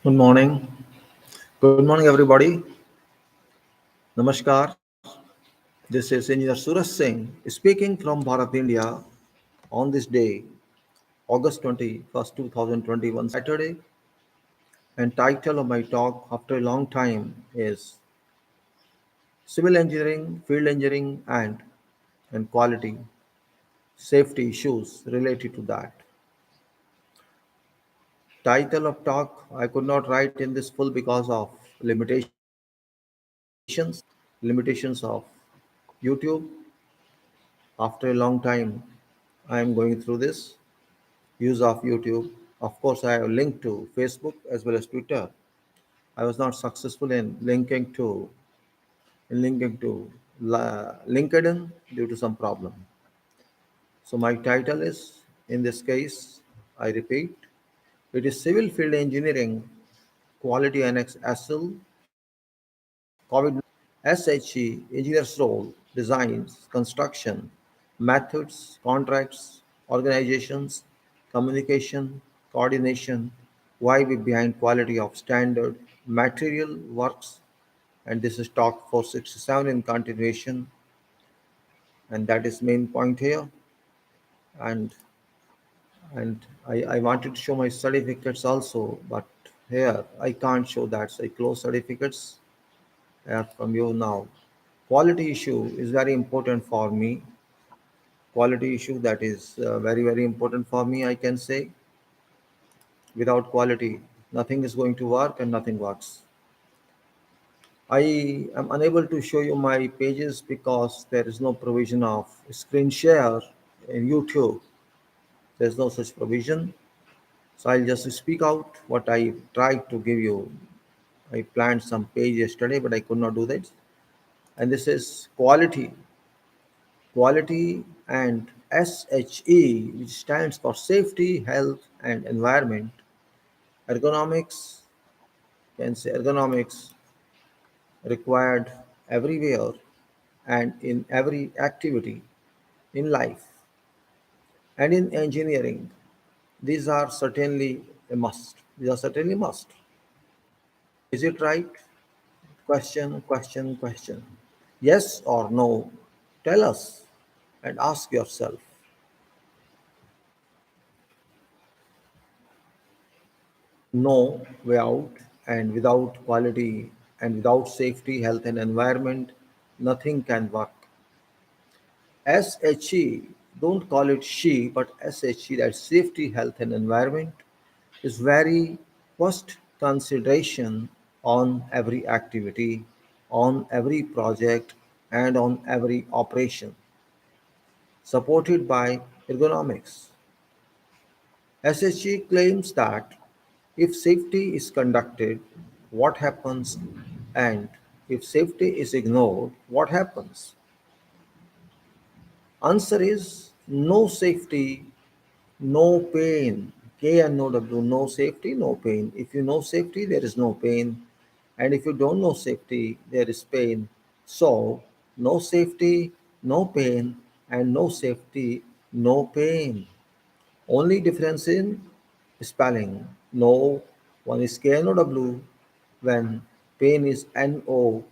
Good morning. Good morning, everybody. Namaskar. This is Engineer Suraj Singh speaking from Bharat, India on this day, August 21st, 2021, Saturday. And title of my talk after a long time is Civil Engineering, Field Engineering, and Quality Safety Issues related to that. Title of talk I could not write in this full because of limitations of YouTube. After a long time, I am going through this use of YouTube. Of course, I have linked to Facebook as well as Twitter. I was not successful in linking to LinkedIn due to some problem. So my title is, in this case, I repeat, it is Civil Field Engineering Quality AnnexSL COVID-19 SHE Engineer's Role, Designs, Construction, Methods, Contracts, Organizations, Communication, Coordination, why we behind quality of standard, material works, and this is talk 467 in continuation, and that is main point here. And and I wanted to show my certificates also, but here I can't show that. So I close certificates from you now. Quality issue is very important for me. Quality issue that is very important for me. I can say without quality, nothing is going to work and nothing works. I am unable to show you my pages because there is no provision of screen share in YouTube. There's no such provision. So I'll just speak out what I tried to give you. I planned some page yesterday, but I could not do that. And this is quality and SHE, which stands for safety, health, and environment. Ergonomics, can say ergonomics required everywhere and in every activity in life and in engineering. These are certainly a must. These are certainly must. Is it right? Question, question, question. Yes or no? Tell us and ask yourself. No way out, and without quality and without safety, health, and environment, nothing can work. SHE, don't call it she, but SHE, that safety, health, and environment, is very first consideration on every activity, on every project, and on every operation, supported by ergonomics. SHE claims that if safety is conducted, what happens? And if safety is ignored, what happens? Answer is no safety, no pain. K and no W, no safety, no pain. If you know safety, there is no pain. And if you don't know safety, there is pain. So, no safety, no pain, and no safety, no pain. Only difference in spelling. No, one is KNOW when pain is NO.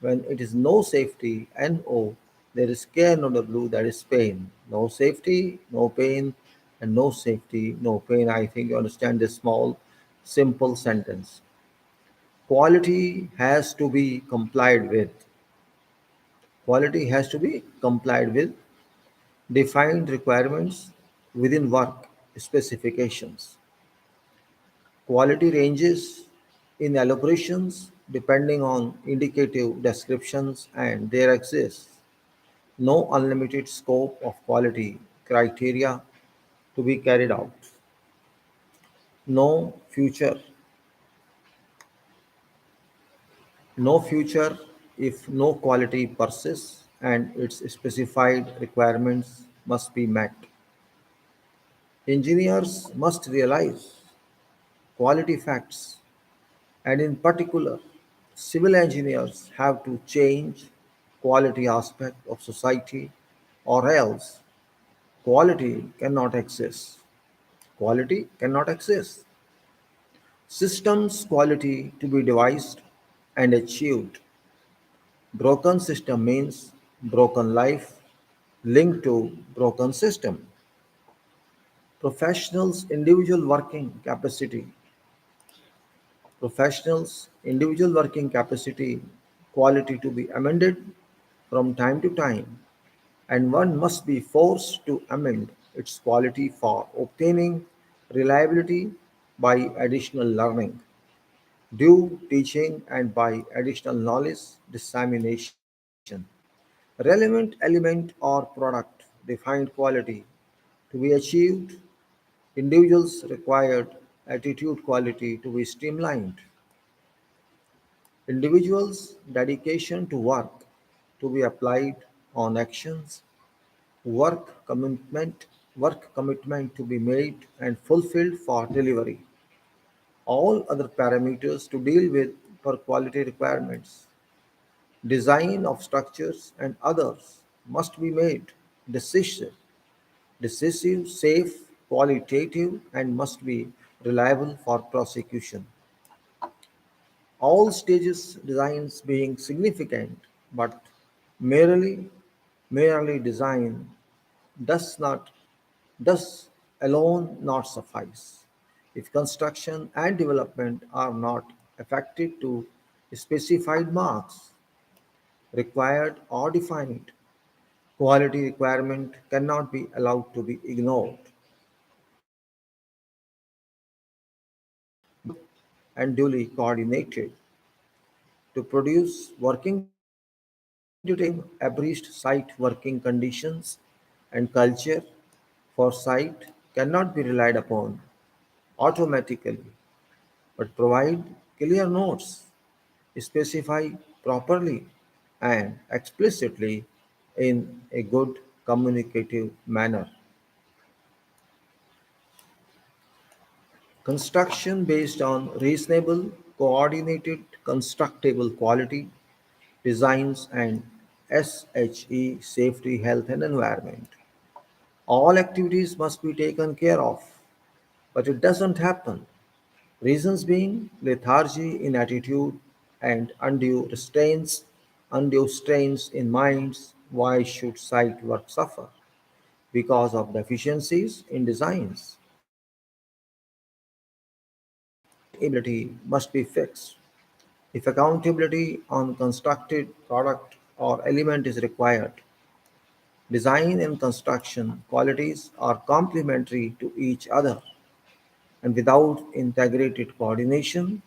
When it is no safety, NO, there is KNOW, that is pain. No safety, no pain, and no safety, no pain. I think you understand this small, simple sentence. Quality has to be complied with. Quality has to be complied with defined requirements within work specifications. Quality ranges in elaborations depending on indicative descriptions, and there exists no unlimited scope of quality criteria to be carried out. No future, no future if no quality persists and its specified requirements must be met. Engineers must realize quality facts, and in particular, civil engineers have to change quality aspect of society or else quality cannot exist. Quality cannot exist. Systems quality to be devised and achieved. Broken system means broken life linked to broken system. Professionals' individual working capacity. Professionals' individual working capacity quality to be amended from time to time, and one must be forced to amend its quality for obtaining reliability by additional learning, due teaching, and by additional knowledge dissemination. Relevant element or product defined quality to be achieved, individuals required attitude quality to be streamlined, individuals' dedication to work to be applied on actions, work commitment to be made and fulfilled for delivery. All other parameters to deal with for quality requirements, design of structures and others must be made decisive, safe, qualitative, and must be reliable for prosecution. All stages designs being significant, but merely merely design does not does alone not suffice. If construction and development are not affected to specified marks required or defined, quality requirement cannot be allowed to be ignored. And duly coordinated to produce working details abreast site working conditions and culture for site cannot be relied upon automatically, but provide clear notes, specify properly and explicitly in a good communicative manner. Construction based on reasonable, coordinated, constructible quality designs and SHE safety, health, and environment. All activities must be taken care of, but it doesn't happen. Reasons being lethargy in attitude and undue strains in minds. Why should site work suffer? Because of deficiencies in designs. Accountability must be fixed. If accountability on constructed product or element is required, design and construction qualities are complementary to each other, and without integrated coordination,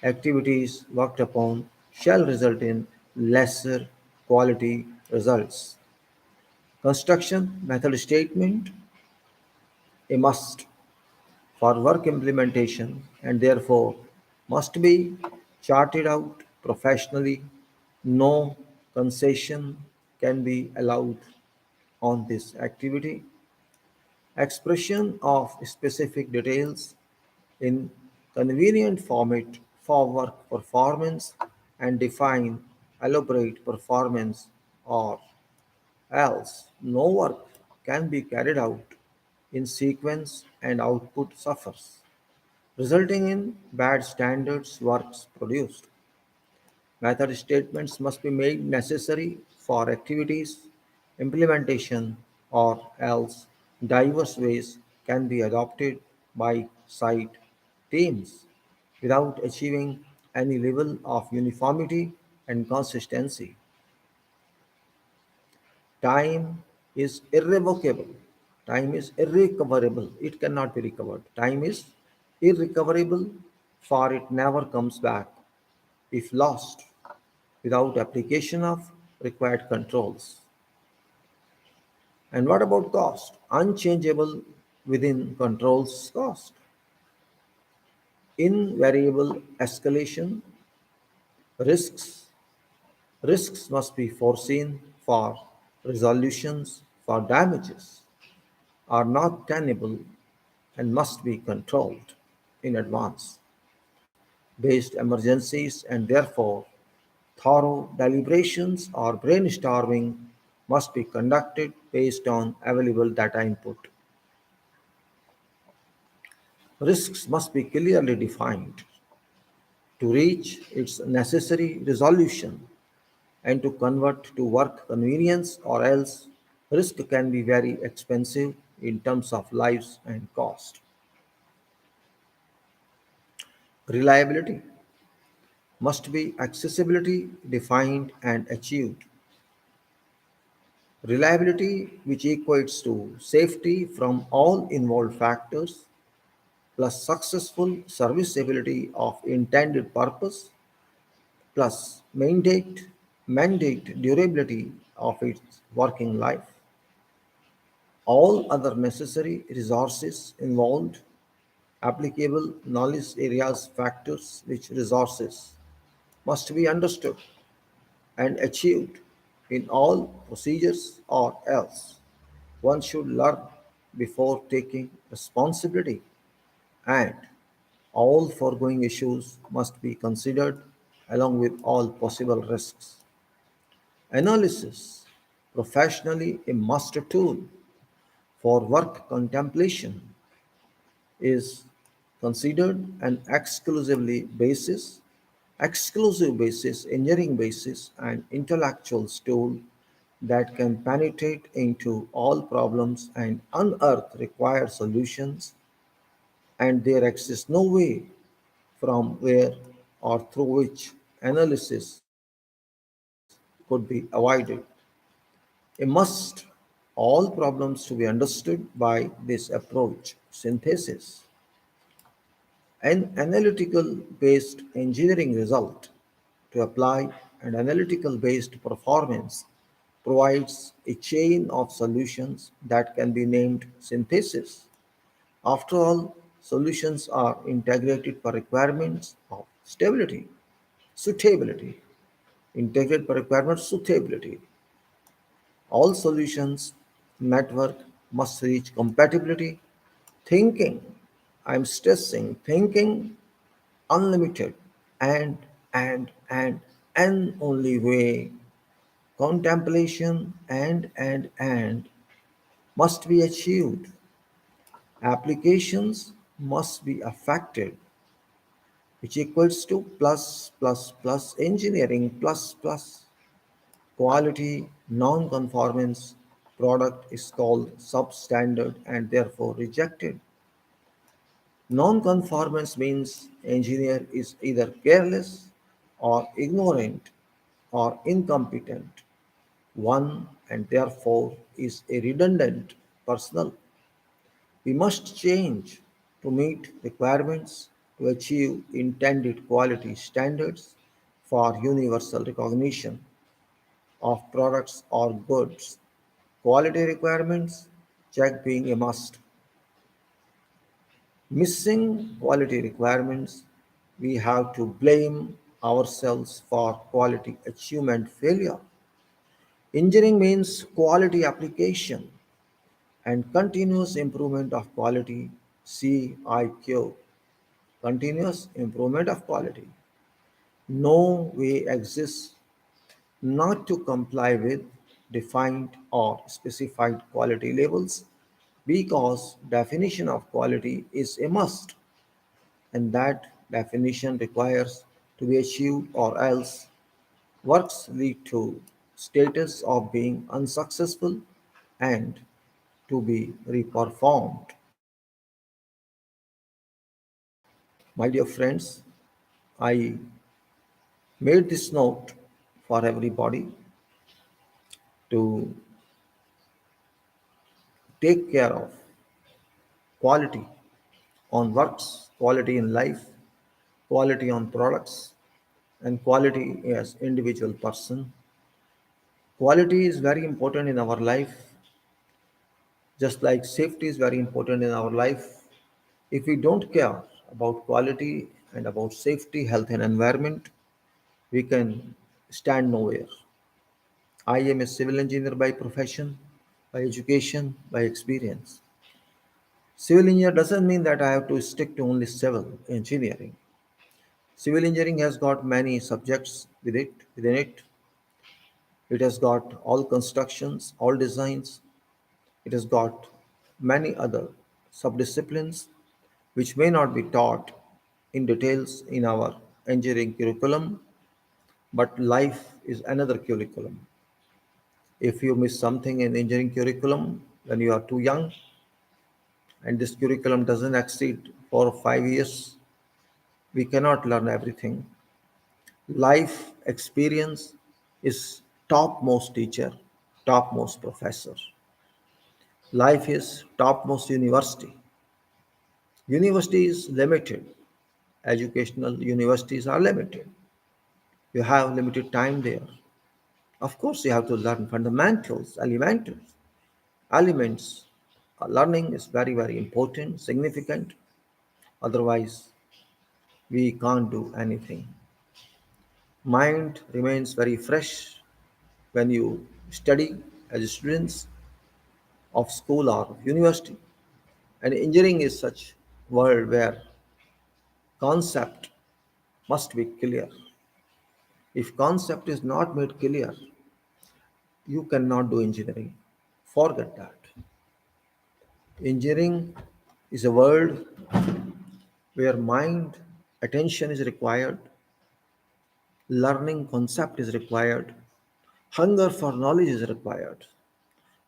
activities worked upon shall result in lesser quality results. Construction method statement a must for work implementation and therefore must be charted out professionally. No concession can be allowed on this activity. Expression of specific details in convenient format for work performance and define elaborate performance, or else no work can be carried out in sequence and output suffers, resulting in bad standards works produced. Method statements must be made necessary for activities implementation, or else diverse ways can be adopted by site teams without achieving any level of uniformity and consistency. Time is irrevocable. Time is irrecoverable. It cannot be recovered. Time is irrecoverable, for it never comes back if lost without application of required controls. And what about cost? Unchangeable within controls cost. Invariable escalation risks. Risks must be foreseen for resolutions for damages are not tenable and must be controlled in advance based emergencies, and therefore thorough deliberations or brainstorming must be conducted based on available data input. Risks must be clearly defined to reach its necessary resolution and to convert to work convenience, or else risk can be very expensive in terms of lives and cost. Reliability must be accessibility defined and achieved. Reliability, which equates to safety from all involved factors, plus successful serviceability of intended purpose, plus mandate durability of its working life. All other necessary resources involved, applicable knowledge areas factors which resources must be understood and achieved in all procedures, or else one should learn before taking responsibility, and all foregoing issues must be considered along with all possible risks. Analysis, professionally a master tool for work contemplation, is considered an exclusive basis, engineering basis, and intellectual tool that can penetrate into all problems and unearth required solutions, and there exists no way from where or through which analysis could be avoided. A must all problems to be understood by this approach, synthesis. An analytical based engineering result to apply an analytical based performance provides a chain of solutions that can be named synthesis. After all, solutions are integrated for requirements of stability, suitability, integrated for requirements suitability. All solutions network must reach compatibility, thinking, I'm stressing, thinking unlimited, and and only way, contemplation and must be achieved. Applications must be affected, which equals to plus engineering plus quality non-conformance product is called substandard and therefore rejected. Non-conformance means engineer is either careless or ignorant or incompetent. One and therefore is a redundant personnel. We must change to meet requirements to achieve intended quality standards for universal recognition of products or goods. Quality requirements check being a must. Missing quality requirements, we have to blame ourselves for quality achievement failure. Engineering means quality application and continuous improvement of quality, CIQ, continuous improvement of quality. No way exists not to comply with defined or specified quality labels, because definition of quality is a must, and that definition requires to be achieved, or else works lead to status of being unsuccessful and to be reperformed. My dear friends, I made this note for everybody to take care of quality on works, quality in life, quality on products, and quality as individual person. Quality is very important in our life, just like safety is very important in our life. If we don't care about quality and about safety, health, and environment, we can stand nowhere. I am a civil engineer by profession, by education, by experience. Civil engineer doesn't mean that I have to stick to only civil engineering. Civil engineering has got many subjects within it. It has got all constructions, all designs. It has got many other subdisciplines which may not be taught in details in our engineering curriculum, but life is another curriculum. If you miss something in engineering curriculum when you are too young and this curriculum doesn't exceed 4 or 5 years, we cannot learn everything. Life experience is topmost teacher, topmost professor. Life is topmost university. University is limited. Educational universities are limited. You have limited time there. Of course, you have to learn fundamentals, elementals, elements. Learning is very, very important, significant. Otherwise, we can't do anything. Mind remains very fresh when you study as students of school or university. And engineering is such world where concept must be clear. If concept is not made clear, you cannot do engineering. Forget that. Engineering is a world where mind attention is required, learning concept is required, hunger for knowledge is required.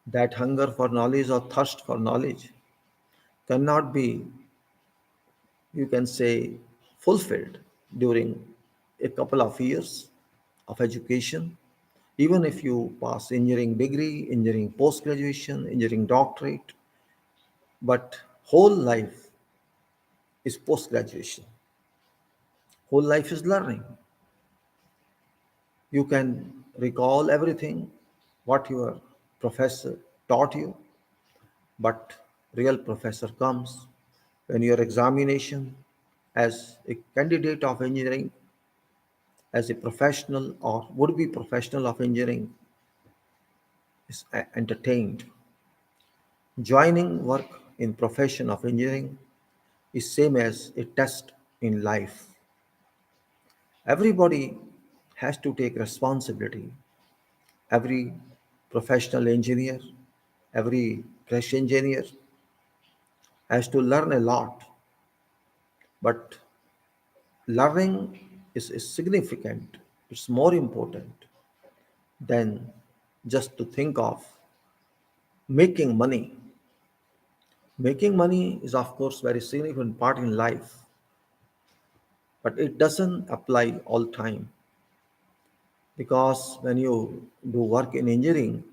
That hunger for knowledge or thirst for knowledge cannot be, you can say, fulfilled during a couple of years of education. Even if you pass engineering degree, engineering post graduation, engineering doctorate, but whole life is post graduation. Whole life is learning. You can recall everything what your professor taught you, but real professor comes when your examination as a candidate of engineering, as a professional or would be professional of engineering is entertained. Joining work in profession of engineering is same as a test in life. Everybody has to take responsibility. Every professional engineer, every fresh engineer has to learn a lot, but learning is significant. It's more important than just to think of making money. Making money is of course very significant part in life, but it doesn't apply all time because when you do work in engineering,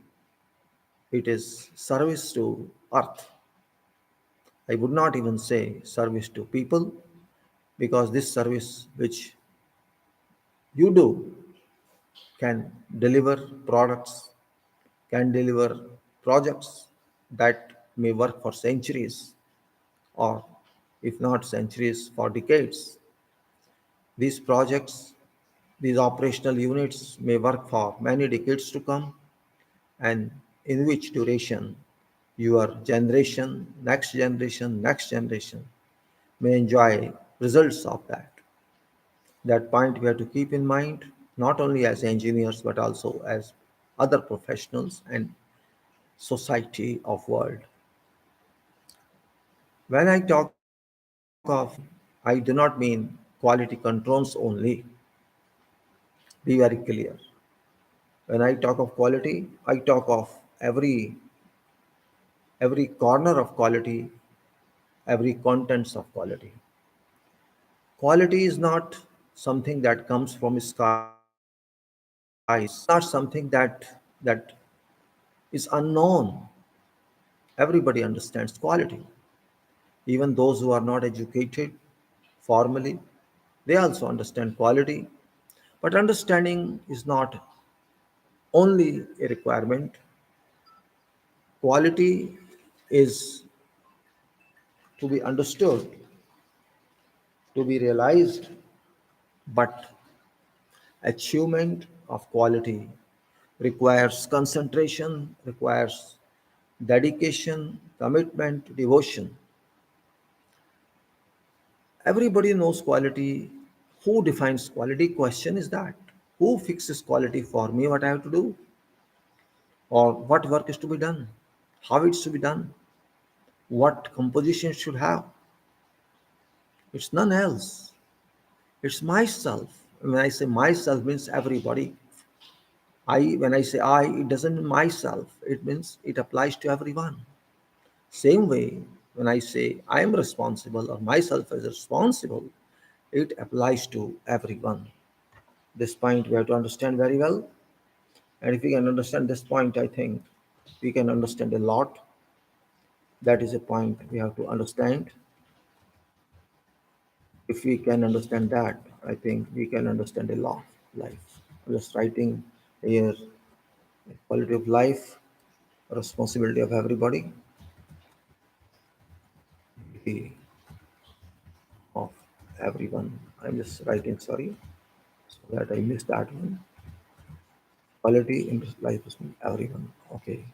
it is service to earth. I would not even say service to people because this service which you do can deliver products, can deliver projects that may work for centuries or if not centuries for decades. These projects, these operational units may work for many decades to come, and in which duration your generation, next generation may enjoy results of that. That point we have to keep in mind, not only as engineers but also as other professionals and society of world. When I talk of engineering, I do not mean quality controls only. Be very clear. When I talk of quality, I talk of every corner of quality, every contents of quality. Quality is not something that comes from skies. Quality is not something that is unknown. Everybody understands quality. Even those who are not educated formally, they also understand quality. But understanding is not only a requirement. Quality is to be understood, to be realized, but achievement of quality requires concentration, requires dedication, commitment, devotion. Everybody knows quality. Who defines quality? Question is that. Who fixes quality for me? What I have to do? Or what work is to be done? How it's to be done? What composition should have? It's none else. It's myself. When I say myself means everybody. When I say I, it doesn't mean myself. It means it applies to everyone. Same way, when I say I am responsible or myself is responsible, it applies to everyone. This point we have to understand very well. And if we can understand this point, I think we can understand a lot. That is a point we have to understand. If we can understand that, I think we can understand a lot of life. I'm just writing here quality of life, responsibility of everybody, duty of everyone. I'm just writing, sorry, so that I missed that one. Quality in life is everyone. Okay.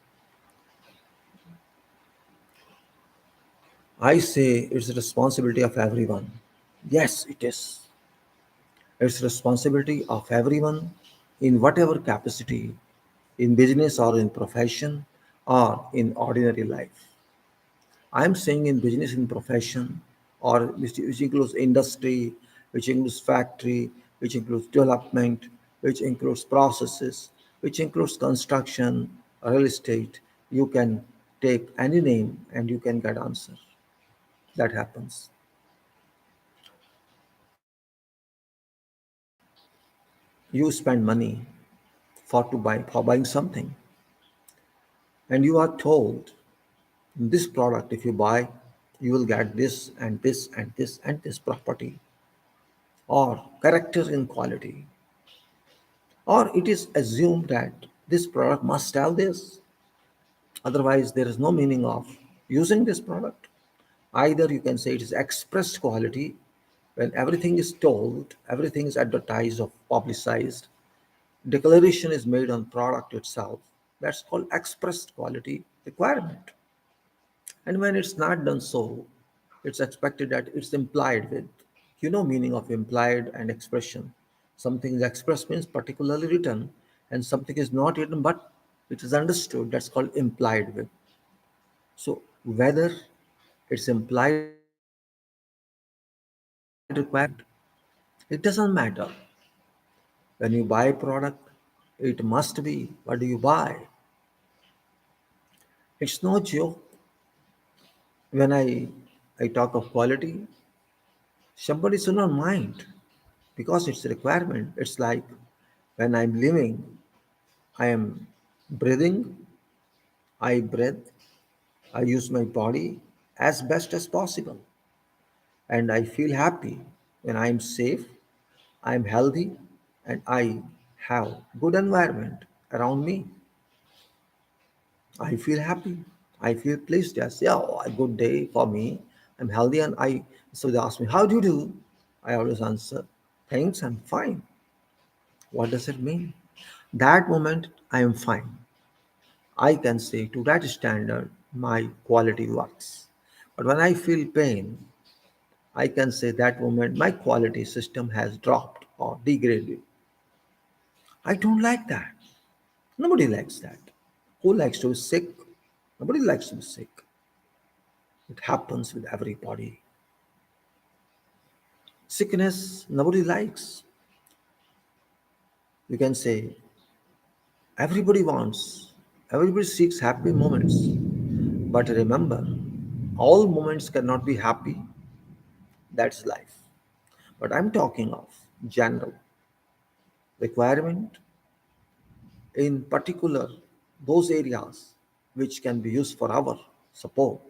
I say it's the responsibility of everyone. Yes, it is. It's responsibility of everyone in whatever capacity, in business or in profession or in ordinary life. I'm saying in business, in profession, or which includes industry, which includes factory, which includes development, which includes processes, which includes construction, real estate. You can take any name and you can get answer. That happens. You spend money for buying something, and you are told this product if you buy, you will get this and this and this and this property or character in quality, or it is assumed that this product must have this, otherwise there is no meaning of using this product. Either you can say it is expressed quality, when everything is told, everything is advertised or publicized, declaration is made on product itself, that's called expressed quality requirement. And when it's not done so, it's expected that it's implied with. You know meaning of implied and expression. Something is expressed means particularly written, and something is not written but it is understood. That's called implied with. So whether it's implied requirement, it doesn't matter. When you buy a product, it must be what do you buy. It's no joke. When I talk of quality, somebody should not mind because it's a requirement. It's like when I'm living, I am breathing, I breathe, I use my body as best as possible, and I feel happy when I'm safe, I'm healthy, and I have good environment around me. I feel happy. I feel pleased. Yes, yeah, a good day for me. I'm healthy, and I. So they ask me, "How do you do?" I always answer, "Thanks, I'm fine." What does it mean? That moment, I am fine. I can say to that standard, my quality works. But when I feel pain, I can say that moment my quality system has dropped or degraded. I don't like that. Nobody likes that. Who likes to be sick? Nobody likes to be sick. It happens with everybody. Sickness, nobody likes. You can say everybody wants, everybody seeks happy moments. But remember, all moments cannot be happy. That's life. But I'm talking of general requirement, in particular those areas which can be used for our support: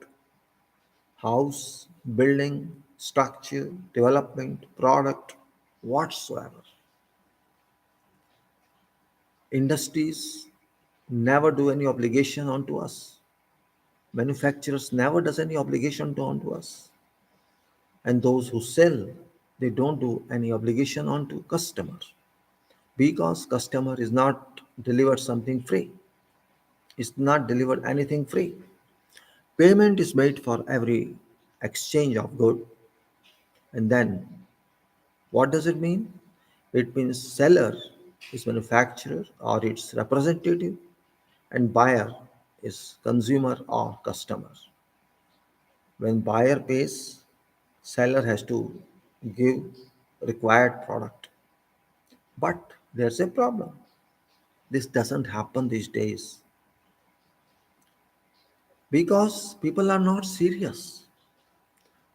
house, building, structure, development, product, whatsoever. Industries never do any obligation onto us. Manufacturers never does any obligation to onto us. And those who sell, they don't do any obligation onto customer, because customer is not delivered something free. It's not delivered anything free. Payment is made for every exchange of good. And then what does it mean? It means seller is manufacturer or its representative, and buyer is consumer or customer. When buyer pays, Seller has to give required product. But there's a problem. This doesn't happen these days because people are not serious.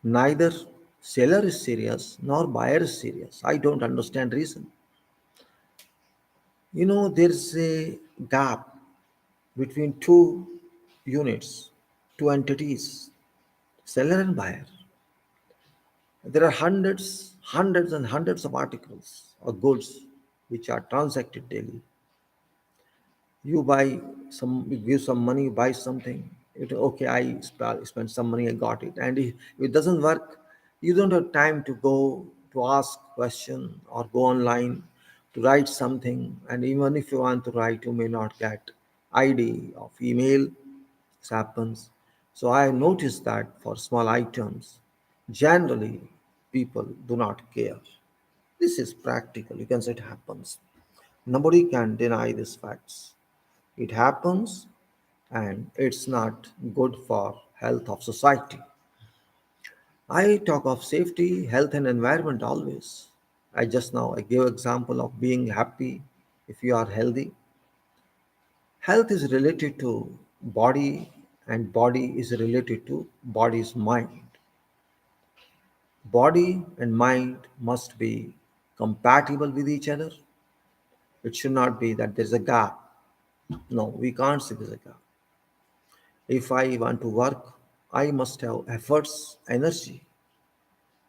Neither seller is serious nor buyer is serious. I don't understand reason. There's a gap between two units, two entities, seller and buyer. There are hundreds and hundreds of articles or goods which are transacted daily. You buy you give some money, you buy something. Okay, spent some money, I got it. And if it doesn't work, you don't have time to go to ask question or go online to write something. And even if you want to write, you may not get ID of email. This happens. So I noticed that for small items, generally people do not care. This is practical. You can say it happens. Nobody can deny these facts. It happens, and it's not good for health of society. I talk of safety, health and environment always. I gave example of being happy if you are healthy. Health is related to body and body is related to body's mind. Body and mind must be compatible with each other. It should not be that there's a gap. No, we can't see there's a gap. If I want to work, I must have efforts, energy.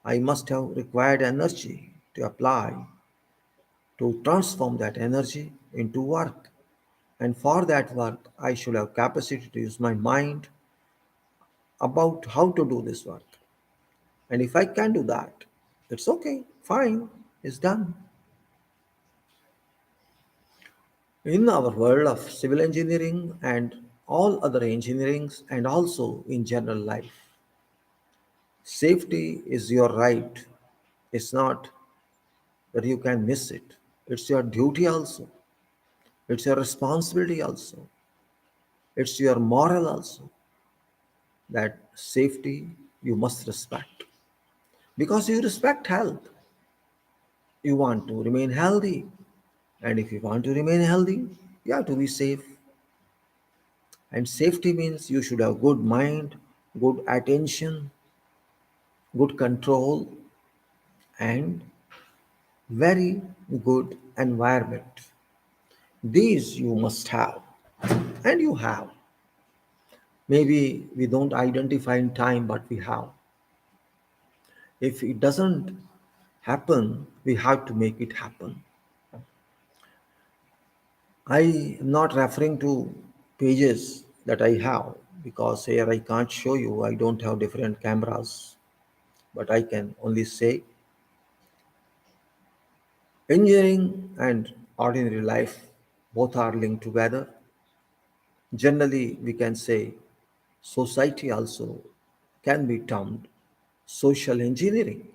I must have required energy to apply to transform that energy into work. And for that work, I should have capacity to use my mind about how to do this work. And if I can do that, it's okay, fine, it's done. In our world of civil engineering and all other engineerings and also in general life, safety is your right. It's not that you can miss it. It's your duty also. It's your responsibility also. It's your moral also that safety you must respect. Because you respect health, you want to remain healthy. And if you want to remain healthy, you have to be safe. And safety means you should have good mind, good attention, good control, and very good environment. These you must have, and you have. Maybe we don't identify in time, but we have. If it doesn't happen, we have to make it happen. I am not referring to pages that I have because here I can't show you. I don't have different cameras, but I can only say engineering and ordinary life both are linked together. Generally, we can say society also can be termed social engineering,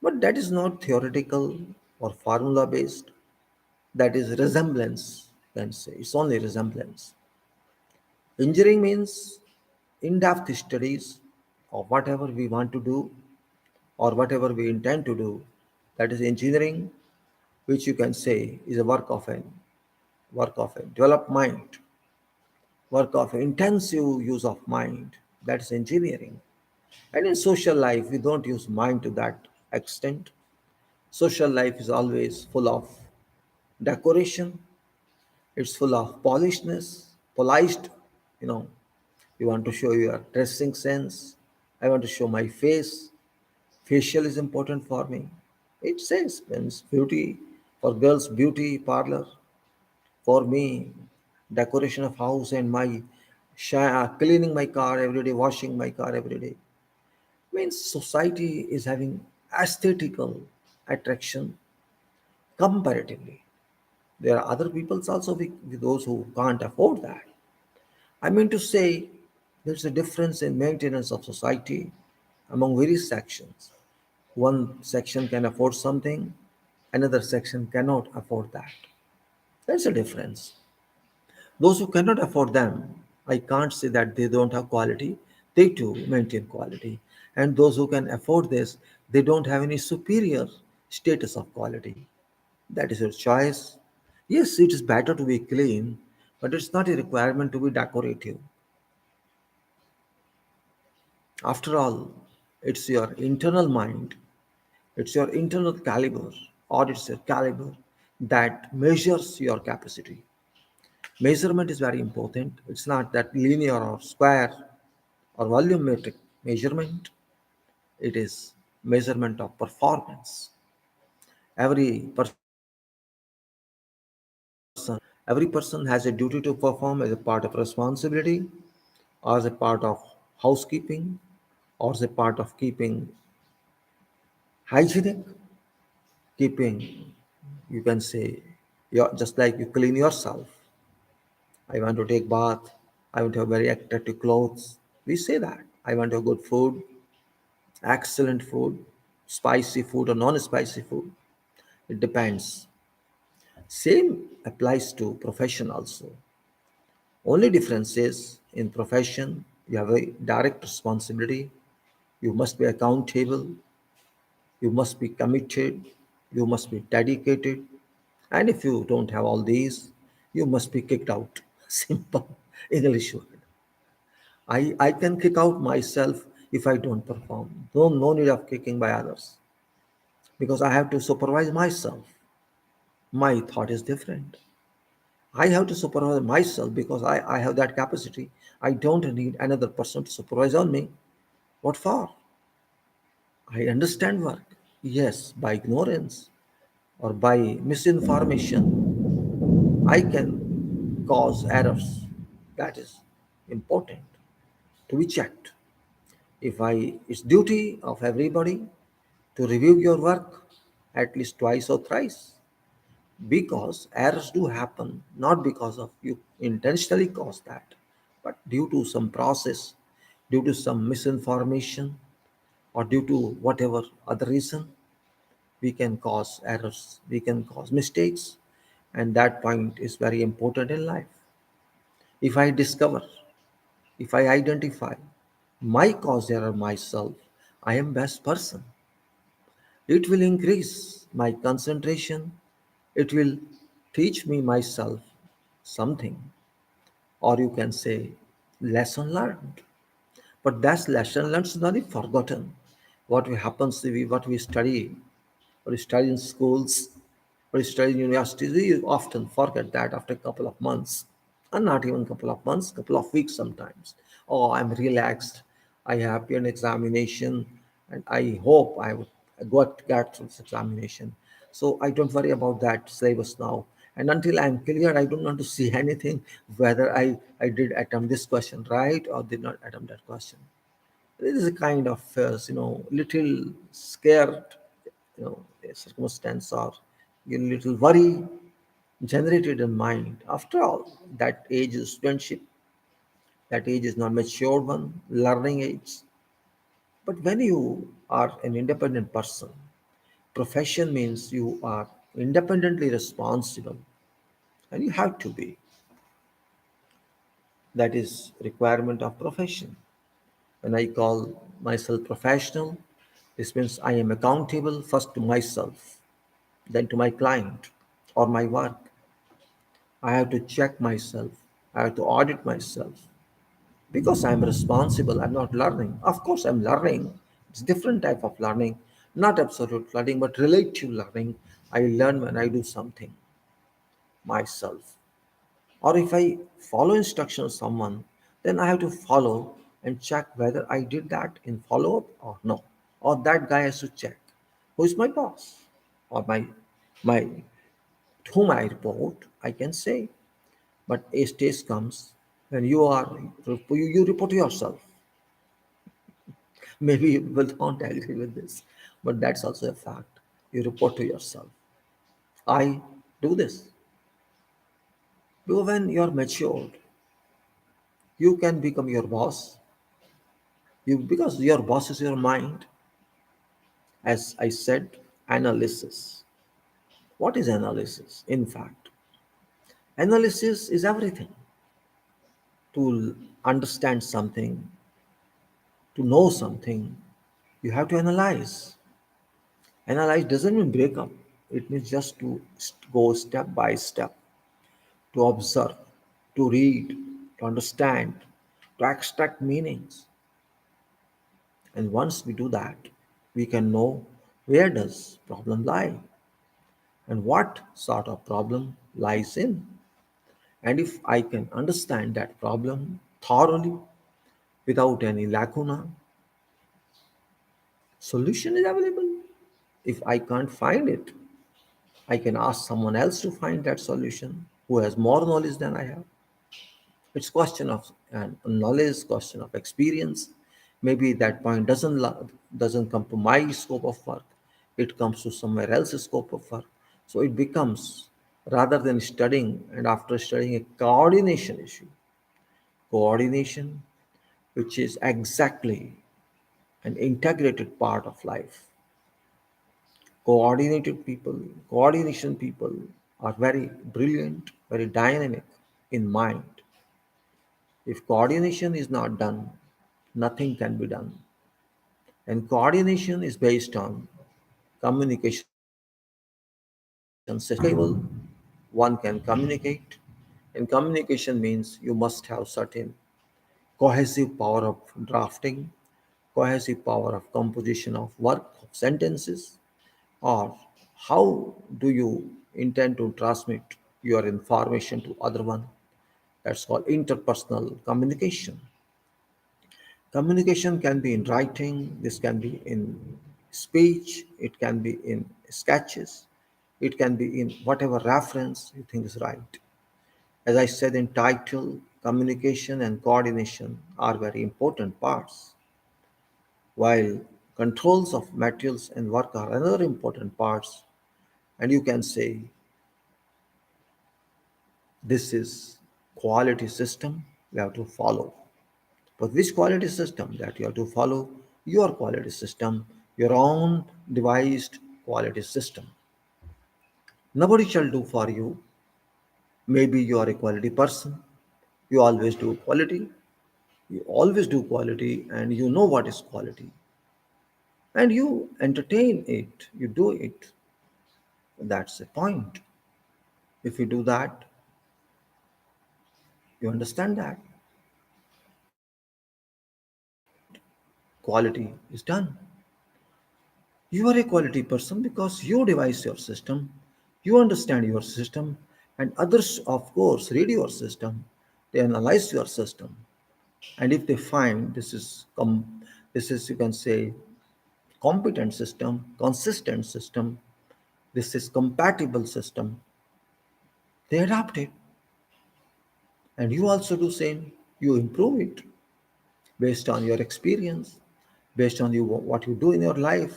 but that is not theoretical or formula based. That is resemblance, you can say. It's only resemblance. Engineering means in depth studies of whatever we want to do or whatever we intend to do. That is engineering, which you can say is a work of a developed mind, work of intensive use of mind. That's engineering. And in social life, we don't use mind to that extent. Social life is always full of decoration, it's full of polishness, polished, you know. You want to show your dressing sense. I want to show my face. Facial is important for me. It says means beauty for girls, beauty parlor. For me, decoration of house and my cleaning my car every day, washing my car every day. Means society is having aesthetical attraction comparatively. There are other peoples also with those who can't afford that. I mean to say there's a difference in maintenance of society among various sections. One section can afford something, another section cannot afford that. There's a difference. Those who cannot afford them, I can't say that they don't have quality. They too maintain quality. And those who can afford this, they don't have any superior status of quality. That is your choice. Yes, it is better to be clean, but it's not a requirement to be decorative. After all, it's your internal mind, it's your internal caliber, or it's your caliber that measures your capacity. Measurement is very important. It's not that linear or square or volumetric measurement, it is measurement of performance. Every person every person has a duty to perform as a part of responsibility, or as a part of housekeeping, or as a part of keeping hygienic, keeping, you can say, just like you clean yourself. I want to take bath. I want to have very attractive clothes. We say that. I want to have good food, excellent food, spicy food or non-spicy food. It depends. Same applies to profession also. Only difference is in profession you have a direct responsibility. You must be accountable. You must be committed. You must be dedicated. And if you don't have all these, you must be kicked out. Simple English word. I can kick out myself if I don't perform. No need of kicking by others because I have to supervise myself. My thought is different. I have to supervise myself because I have that capacity. I don't need another person to supervise on me. What for? I understand work. Yes, by ignorance or by misinformation, I can cause errors. That is important to be checked. If I, it's duty of everybody to review your work at least twice or thrice because errors do happen not because of you intentionally caused that, but due to some process, due to some misinformation, or due to whatever other reason, we can cause errors, we can cause mistakes, and that point is very important in life. If I discover, if I identify my cause error myself, I am best person. It will increase my concentration. It will teach me myself something, or you can say lesson learned. But that lesson learned is not forgotten. What happens, what we study, or study in schools, or study in universities, we often forget that after a couple of months, and not even a couple of months, couple of weeks sometimes. Oh, I'm relaxed. I have an examination, and I hope I would get through this examination. So I don't worry about that syllabus now. And until I'm clear, I don't want to see anything whether I did attempt this question right or did not attempt that question. There is a kind of little scared circumstance or a little worry generated in mind. After all, that age is friendship. That age is not mature one, learning age. But when you are an independent person, profession means you are independently responsible, and you have to be. That is requirement of profession. When I call myself professional, this means I am accountable first to myself, then to my client or my work. I have to check myself. I have to audit myself because I'm responsible. I'm not learning. Of course, I'm learning. It's different type of learning, not absolute learning, but relative learning. I learn when I do something myself. Or if I follow instructions of someone, then I have to follow and check whether I did that in follow up or no. Or that guy has to check who is my boss or my to whom I report. I can say, but a stage comes when you report yourself. Maybe you will not agree with this, but that's also a fact. You report to yourself. I do this. Because when you're matured, you can become your boss. You because your boss is your mind. As I said, analysis. What is analysis? In fact, analysis is everything. To understand something, to know something, You have to analyze. Analyze doesn't mean break up. It means just to go step by step, to observe, to read, to understand, to extract meanings. And once we do that, we can know where does problem lie and what sort of problem lies in. And if I can understand that problem thoroughly without any lacuna, solution is available. If I can't find it, I can ask someone else to find that solution who has more knowledge than I have. It's question of knowledge, question of experience. Maybe that point doesn't come to my scope of work. It comes to somewhere else's scope of work. So it becomes, rather than studying and after studying, a coordination issue. Coordination, which is exactly an integrated part of life. Coordination people are very brilliant, very dynamic in mind. If coordination is not done, nothing can be done. And coordination is based on communication system. Stable, one can communicate. And communication means you must have certain cohesive power of drafting, cohesive power of composition of work, of sentences, or how do you intend to transmit your information to other one. That's called interpersonal communication. Communication can be in writing, this can be in speech, it can be in sketches, it can be in whatever reference you think is right. As I said in title, communication and coordination are very important parts, while controls of materials and work are another important parts. And you can say this is quality system we have to follow. But which quality system that you have to follow? Your quality system, your own devised quality system. Nobody shall do for you. Maybe you are a quality person. You always do quality. You always do quality and you know what is quality. And you entertain it. You do it. That's the point. If you do that, you understand that quality is done. You are a quality person because you devise your system, you understand your system, and others, of course, read your system. They analyze your system, and if they find this is you can say competent system, consistent system, this is compatible system, they adopt it, and you also do same. You improve it based on your experience, based on what you do in your life.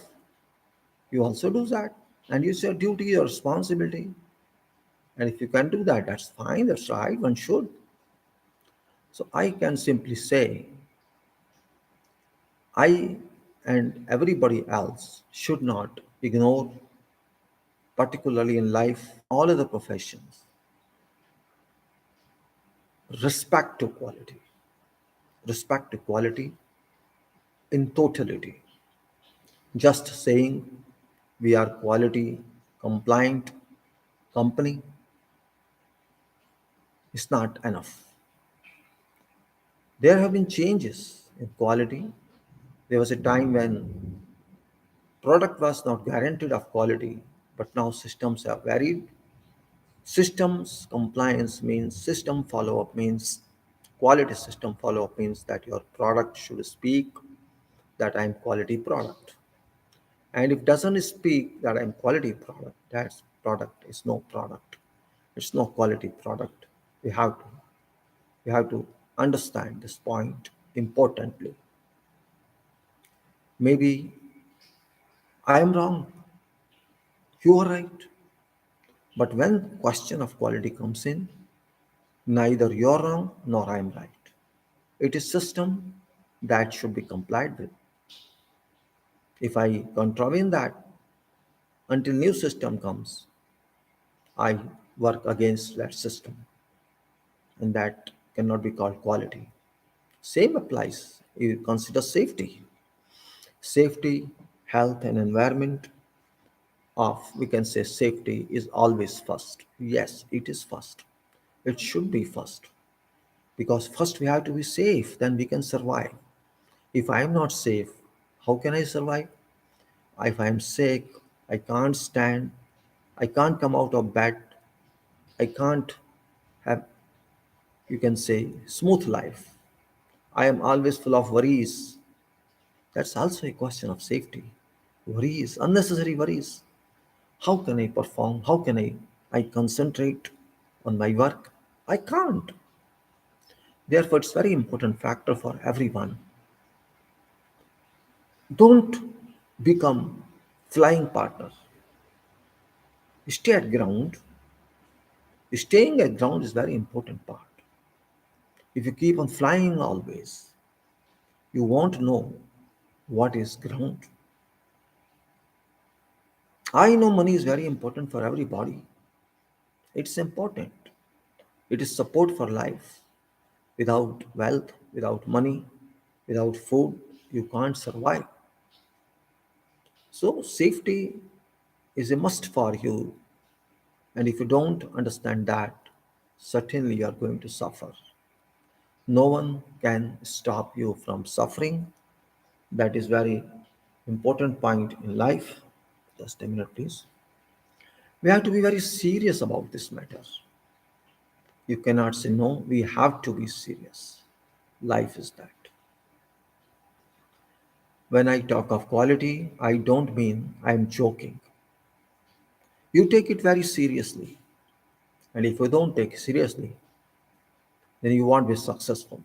You also do that, and it's your duty, your responsibility. And if you can do that, that's fine, that's right, one should. So I can simply say, I and everybody else should not ignore, particularly in life, all other professions, respect to quality, respect to quality in totality. Just saying we are quality compliant company is not enough. There have been changes in quality. There was a time when product was not guaranteed of quality, but now systems have varied. Systems compliance means system follow up means quality system follow up means that your product should speak that I'm quality product. And if doesn't speak that I'm quality product, that product is no product. It's no quality product. We have to we have to understand this point importantly. Maybe I am wrong, you are right. But when question of quality comes in, neither you're wrong nor I'm right. It is system that should be complied with. If I contravene that until new system comes, I work against that system, and that cannot be called quality. Same applies. You consider safety. Safety, health, and environment of, we can say, safety is always first. Yes, it is first. It should be first. Because first we have to be safe, then we can survive. If I am not safe, how can I survive? If I am sick, I can't stand, I can't come out of bed, I can't have, you can say, smooth life. I am always full of worries. That's also a question of safety. Worries, unnecessary worries. How can I perform? How can I concentrate on my work? I can't. Therefore, it's very important factor for everyone. Don't become flying partners. Stay at ground. Staying at ground is very important part. If you keep on flying always, you won't know what is ground. I know money is very important for everybody. It's important. It is support for life. Without wealth, without money, without food, you can't survive. So, safety is a must for you. And if you don't understand that, certainly you are going to suffer. No one can stop you from suffering. That is very important point in life. Just a minute, please. We have to be very serious about this matter. You cannot say no. We have to be serious. Life is that. When I talk of quality, I don't mean I'm joking. You take it very seriously. And if you don't take it seriously, then you won't be successful.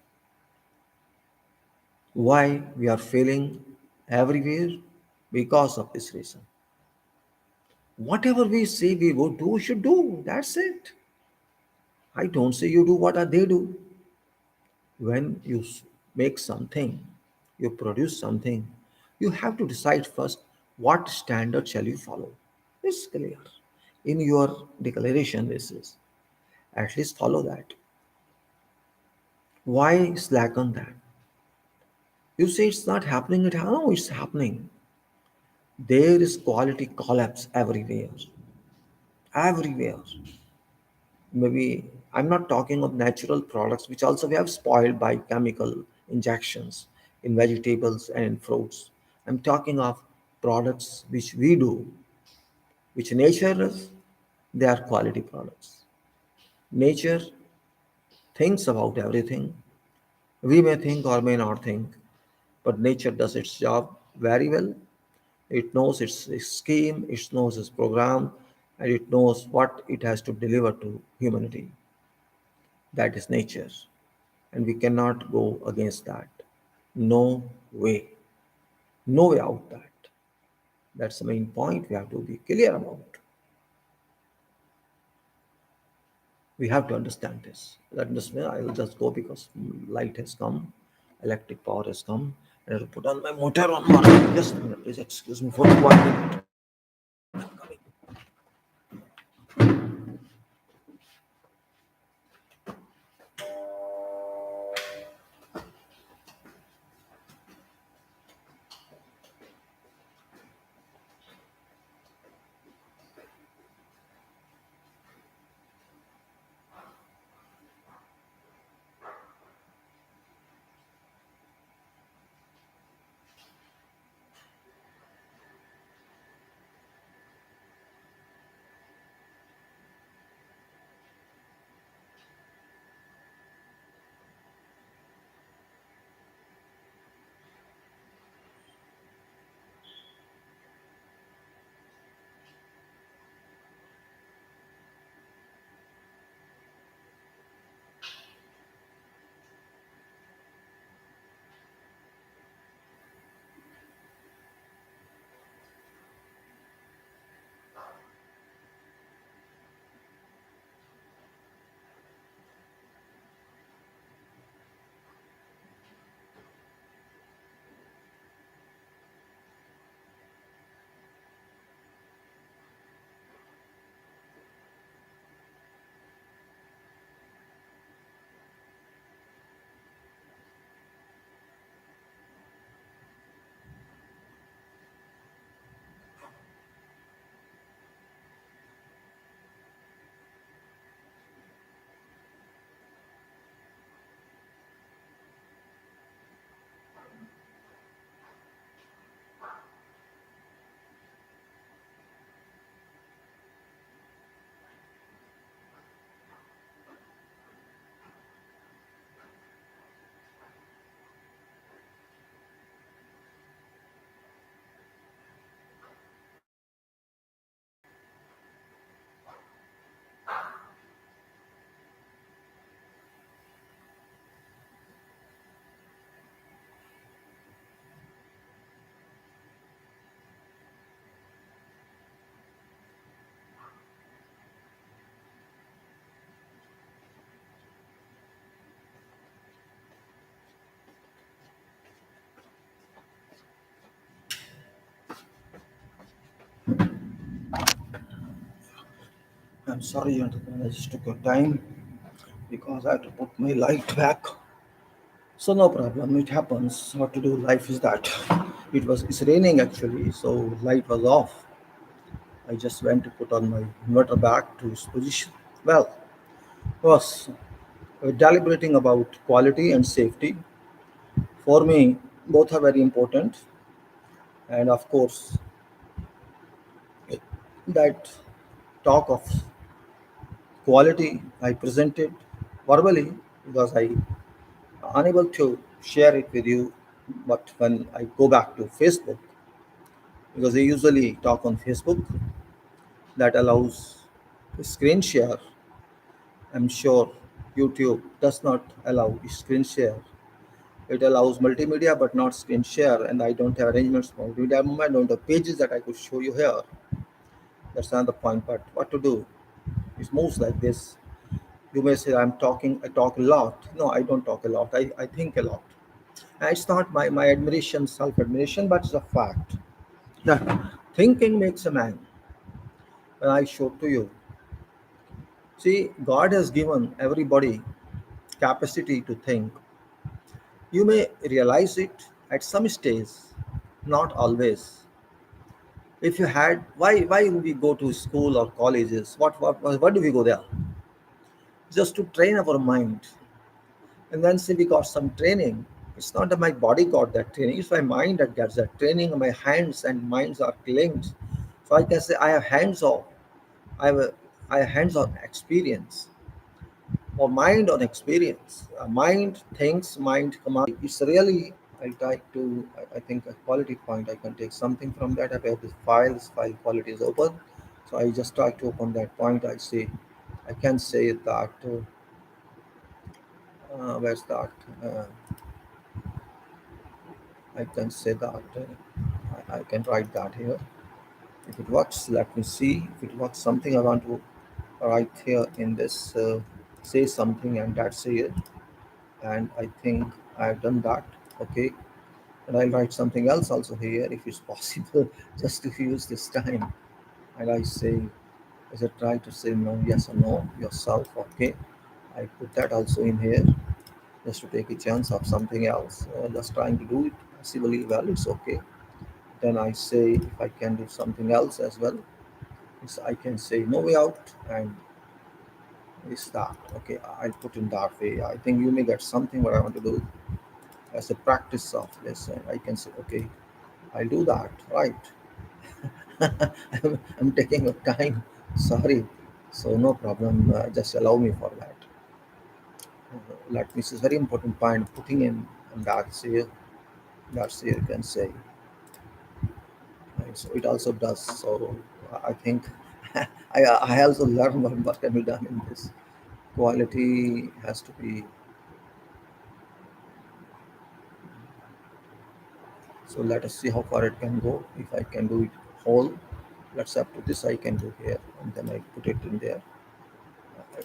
Why we are failing everywhere? Because of this reason. Whatever we say we would do, we should do. That's it. I don't say you do what are they do. When you make something, you produce something, you have to decide first what standard shall you follow. It's clear. In your declaration, this is at least follow that. Why slack on that? You say it's not happening at all. No, it's happening. There is quality collapse everywhere. Everywhere. Maybe I'm not talking of natural products, which also we have spoiled by chemical injections in vegetables and in fruits. I'm talking of products which we do, which nature is, they are quality products. Nature thinks about everything. We may think or may not think, but nature does its job very well. It knows its scheme, it knows its program, and it knows what it has to deliver to humanity. That is nature. And we cannot go against that. No way. No way out that. That's the main point we have to be clear about. We have to understand this. Let me just, I will just go because light has come, electric power has come, and I will put on my motor on. Just a minute, please excuse me for 1 minute. I'm sorry, gentlemen. I just took your time because I had to put my light back. So no problem. It happens. What to do? Life is that. It's raining actually, so light was off. I just went to put on my inverter back to its position. Well, was deliberating about quality and safety. For me, both are very important, and of course, that talk of quality I presented verbally because I unable to share it with you. But when I go back to Facebook, because I usually talk on Facebook, that allows screen share. I'm sure YouTube does not allow screen share. It allows multimedia but not screen share, and I don't have arrangements for multimedia. I don't have pages that I could show you here. That's another point. But what to do? It moves like this. You may say I talk a lot. No, I don't talk a lot. I think a lot. And it's not my admiration, self-admiration, but it's a fact. That thinking makes a man. When I showed to you, see, God has given everybody capacity to think. You may realize it at some stage, not always. If you had, why do we go to school or colleges? What do we go there? Just to train our mind. And then say we got some training. It's not that my body got that training, it's my mind that gets that training. My hands and minds are linked. So I can say I have hands on, I have a, I have hands on experience or mind on experience. Mind thinks, mind command. It's really, I try to, I think a quality point, I can take something from that. I have this file, this file quality is open. So I just try to open that point. I say, I can say that, where's that? I can say that, I can write that here. If it works, let me see. If it works, something I want to write here in this, say something, and that's it. And I think I've done that. Okay. And I'll write something else also here if it's possible, just to use this time. And I say, as I try to say no, yes or no, yourself. Okay. I put that also in here just to take a chance of something else. Just trying to do it possibly well, it's okay. Then I say if I can do something else as well, it's, I can say no way out, and it's that. Okay, I'll put in that way. I think you may get something what I want to do as a practice of this, and I can say okay, I'll do that. Right. I'm taking your time. Sorry. So no problem. Just allow me for that. Let me. This is very important point. Putting in, and that's here. That's here. You can say. Right, so it also does. So I think I also learned what can be done in this. Quality has to be. So let us see how far it can go. If I can do it whole, let's up to this I can do here, and then I put it in there.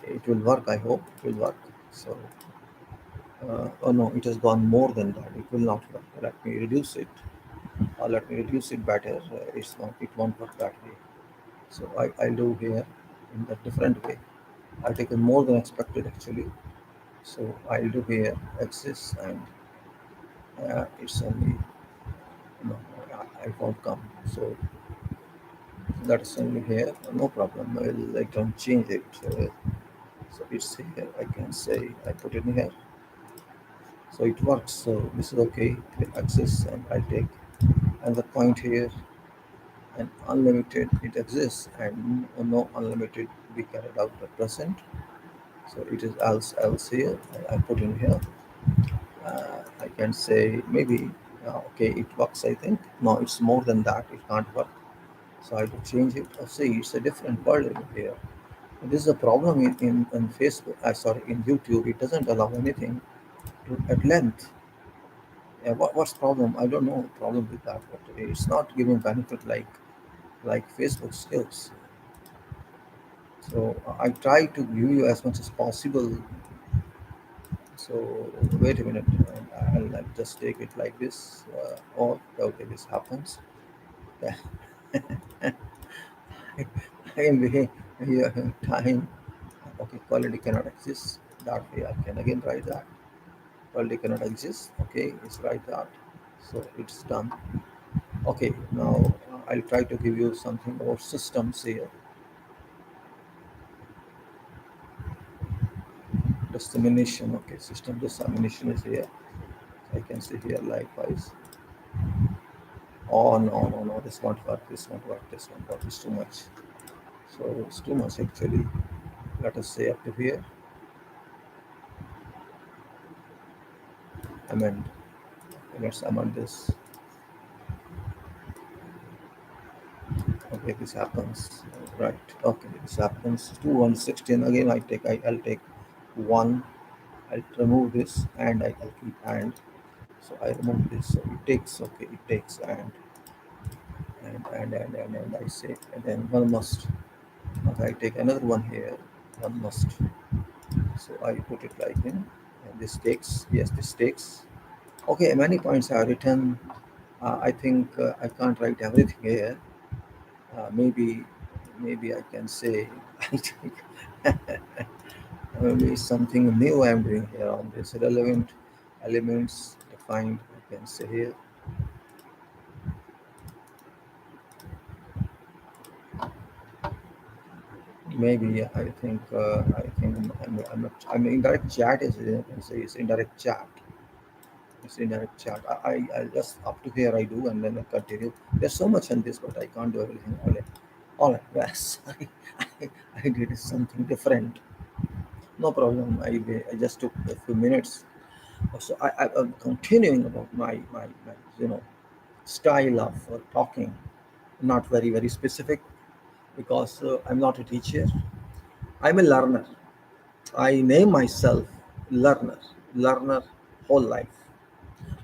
It will work. I hope it will work. So oh no, it has gone more than that. It will not work. Let me reduce it. Let me reduce it better. It's not. It won't work that way. So I'll do here in a different way. I've taken more than expected actually. So I'll do here axis, and it's only no, I won't come. So that's only here. No problem. I can change it. So it's here. I can say I put it in here. So it works. So this is okay. Click axis, and I take another point here, and unlimited it exists, and no unlimited be carried out at present. So it is else here. I put in here. I can say maybe okay, it works. I think no, it's more than that. It can't work. So I have to change it. Oh, see, it's a different world over here. This is a problem in Facebook. Sorry, in YouTube, it doesn't allow anything at length. Yeah, what's problem? I don't know problem with that, but it's not giving benefit like Facebook skills. So I try to give you as much as possible. So wait a minute, I'll just take it like this. Or okay, this happens. Yeah. I am Here, time. Okay, quality cannot exist. That way, I can again write that. Quality cannot exist. Okay, it's write that. So it's done. Okay, now I'll try to give you something about systems here. Dissemination. Okay, system dissemination is here. I can see here likewise. Oh no, no, no, this won't work, this won't work, this won't work, it's too much. So it's too much actually. Let us say up to here, amend. Let's amend this. Okay, this happens. Right. Okay, this happens. 2 116. Again I'll take one. I'll remove this and I'll keep and. So I remove this. So it takes, okay, it takes and I say, and then one must. Okay, I take another one here. One must. So I put it like in, and this takes, yes, this takes. Okay, many points are written. I think I can't write everything here. Maybe I can say I think maybe something new I'm doing here on this relevant elements defined. I can say here. Maybe I'm indirect chat is, I can say it's indirect chat. It's indirect chat. I just up to here I do and then I continue. There's so much in this, but I can't do everything. All right. Yes, I did something different. No problem. I just took a few minutes. So I'm continuing about my style of talking. Not very specific because I'm not a teacher. I'm a learner. I name myself learner. Learner whole life.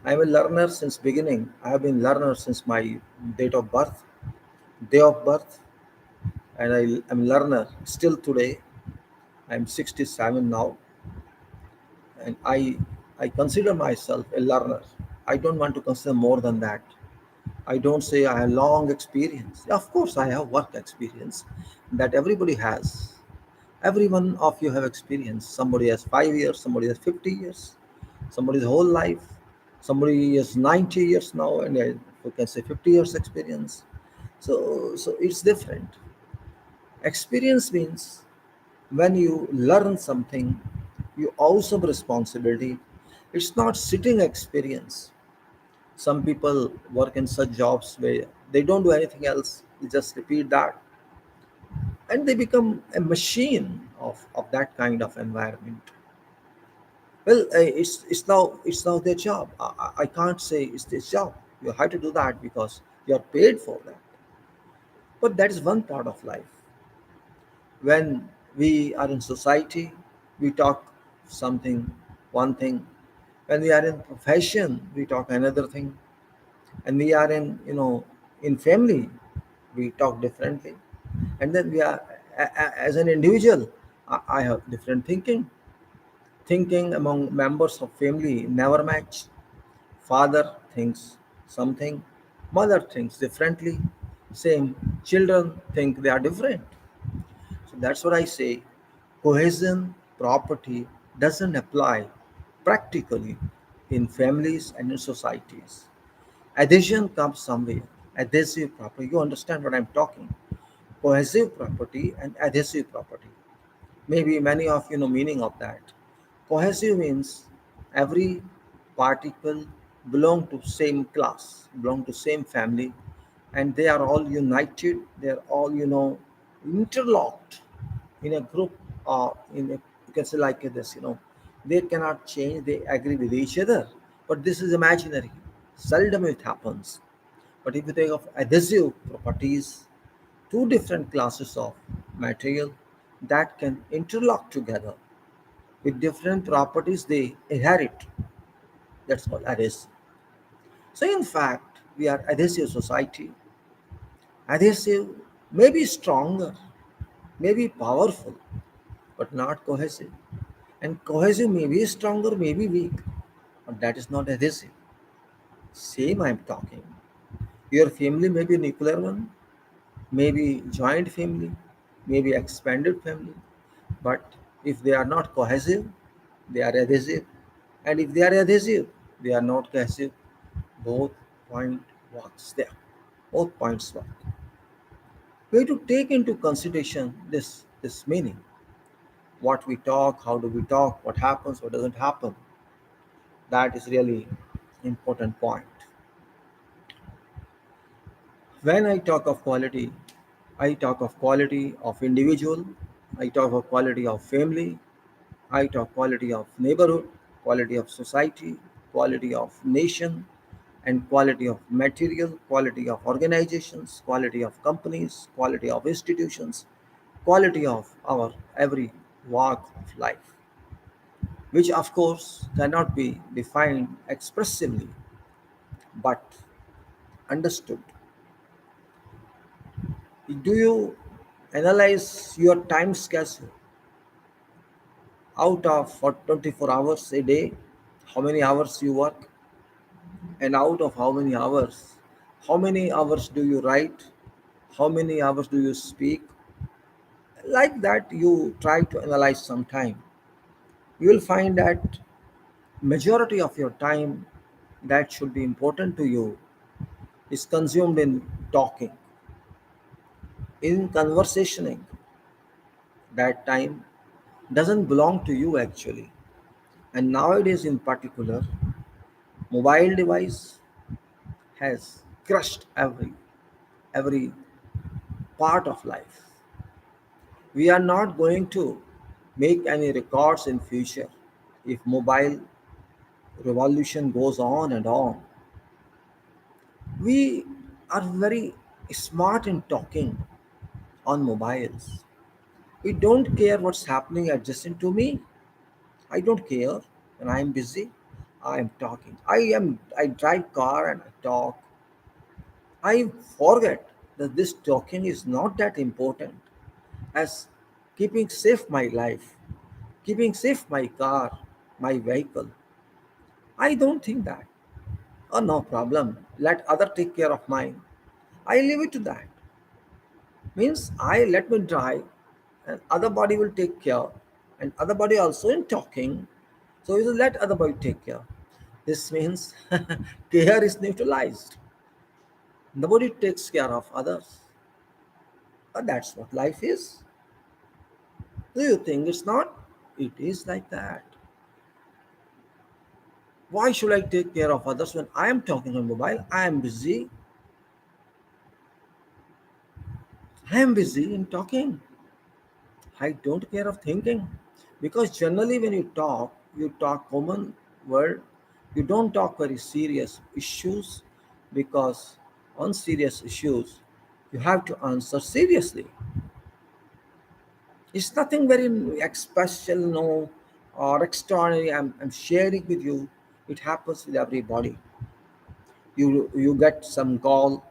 I'm a learner since beginning. I have been learner since my date of birth, day of birth, and am learner still today. I'm 67 now, and I consider myself a learner. I don't want to consider more than that. I don't say I have long experience. Of course, I have work experience that everybody has. Every one of you have experience. Somebody has 5 years, somebody has 50 years, somebody's whole life, somebody is 90 years now, and you can say 50 years experience. So it's different. Experience means when you learn something, you also have responsibility. It's not sitting experience. Some people work in such jobs where they don't do anything else, they just repeat that, and they become a machine of that kind of environment. Well, it's now their job. I can't say it's their job. You have to do that because you are paid for that. But that is one part of life. When we are in society, we talk something, one thing. When we are in profession, we talk another thing. And we are in family, we talk differently. And then we are as an individual, I have different thinking among members of family never match. Father thinks something, mother thinks differently. Same, children think they are different. So that's what I say. Cohesion property doesn't apply practically in families and in societies. Adhesion comes somewhere. Adhesive property. You understand what I'm talking? Cohesive property and adhesive property. Maybe many of you know meaning of that. Cohesive means every particle belong to same class, belong to same family, and they are all united. They are all interlocked in a group or in a, you can say like this. They cannot change. They agree with each other, but this is imaginary. Seldom it happens. But if you think of adhesive properties, two different classes of material that can interlock together with different properties they inherit. That's called adhesive. So in fact, we are adhesive society. Adhesive may be stronger, may be powerful, but not cohesive. And cohesive may be stronger, may be weak, but that is not adhesive. Same I'm talking. Your family may be nuclear one, maybe joint family, maybe expanded family. But if they are not cohesive, they are adhesive. And if they are adhesive, they are not cohesive. Both point works there. Both points work. We have to take into consideration this meaning. What we talk, how do we talk, what happens, what doesn't happen. That is really important point. When I talk of quality, I talk of quality of individual, I talk of quality of family, I talk quality of neighborhood, quality of society, quality of nation, and quality of material, quality of organizations, quality of companies, quality of institutions, quality of our every walk of life, which of course cannot be defined expressively but understood. Do you analyze your time schedule out of for 24 hours a day? How many hours you work? And out of how many hours do you write? How many hours do you speak? Like that, you try to analyze some time. You will find that majority of your time that should be important to you is consumed in talking, in conversationing. That time doesn't belong to you actually. And nowadays, in particular, mobile device has crushed every part of life. We are not going to make any records in future if mobile revolution goes on and on. We are very smart in talking on mobiles. We don't care what's happening adjacent to me. I don't care. When I am busy, I am talking. I drive car and I talk. I forget that this talking is not that important as keeping safe my life, keeping safe my car, my vehicle. I don't think that. Oh, no problem. Let other take care of mine. I leave it to that. Means I let me drive and other body will take care and other body also in talking. So you let other body take care. This means care is neutralized. Nobody takes care of others. But that's what life is. Do you think it's not? It is like that. Why should I take care of others when I am talking on mobile? I am busy. I am busy in talking. I don't care of thinking. Because generally when you talk common word. You don't talk very serious issues because on serious issues you have to answer seriously. It's nothing very special, no, or extraordinary. I'm sharing with you. It happens with everybody. You get some call.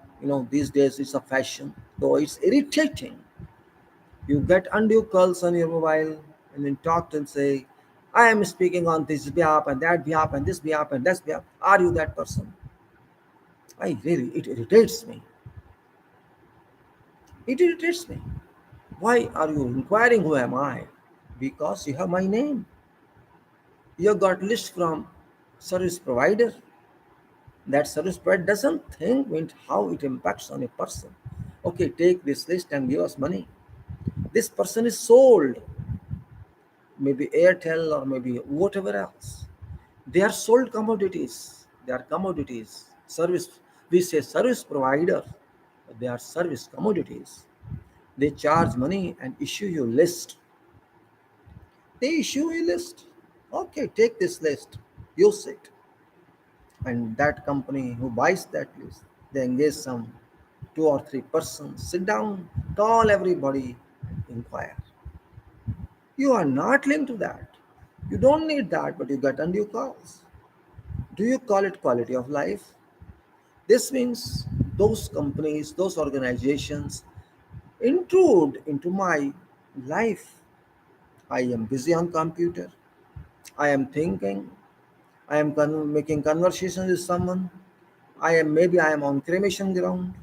These days it's a fashion, though it's irritating. You get undue calls on your mobile and then talk and say, I am speaking on this behalf and that behalf and this behalf and that behalf. Are you that person? It irritates me. It irritates me. Why are you inquiring who am I? Because you have my name. You got list from service provider. That service provider doesn't think with how it impacts on a person. Okay, take this list and give us money. This person is sold, maybe Airtel or maybe whatever else. They are sold commodities. They are commodities. Service, we say service provider, but they are service commodities. They charge money and issue you list. They issue a list. Okay, take this list, use it. And that company who buys that list, they engage some two or three persons, sit down, call everybody, inquire. You are not linked to that. You don't need that, but you get undue calls. Do you call it quality of life? This means those companies, those organizations intrude into my life. I am busy on computer. I am thinking. I am making conversation with someone. I am on cremation ground.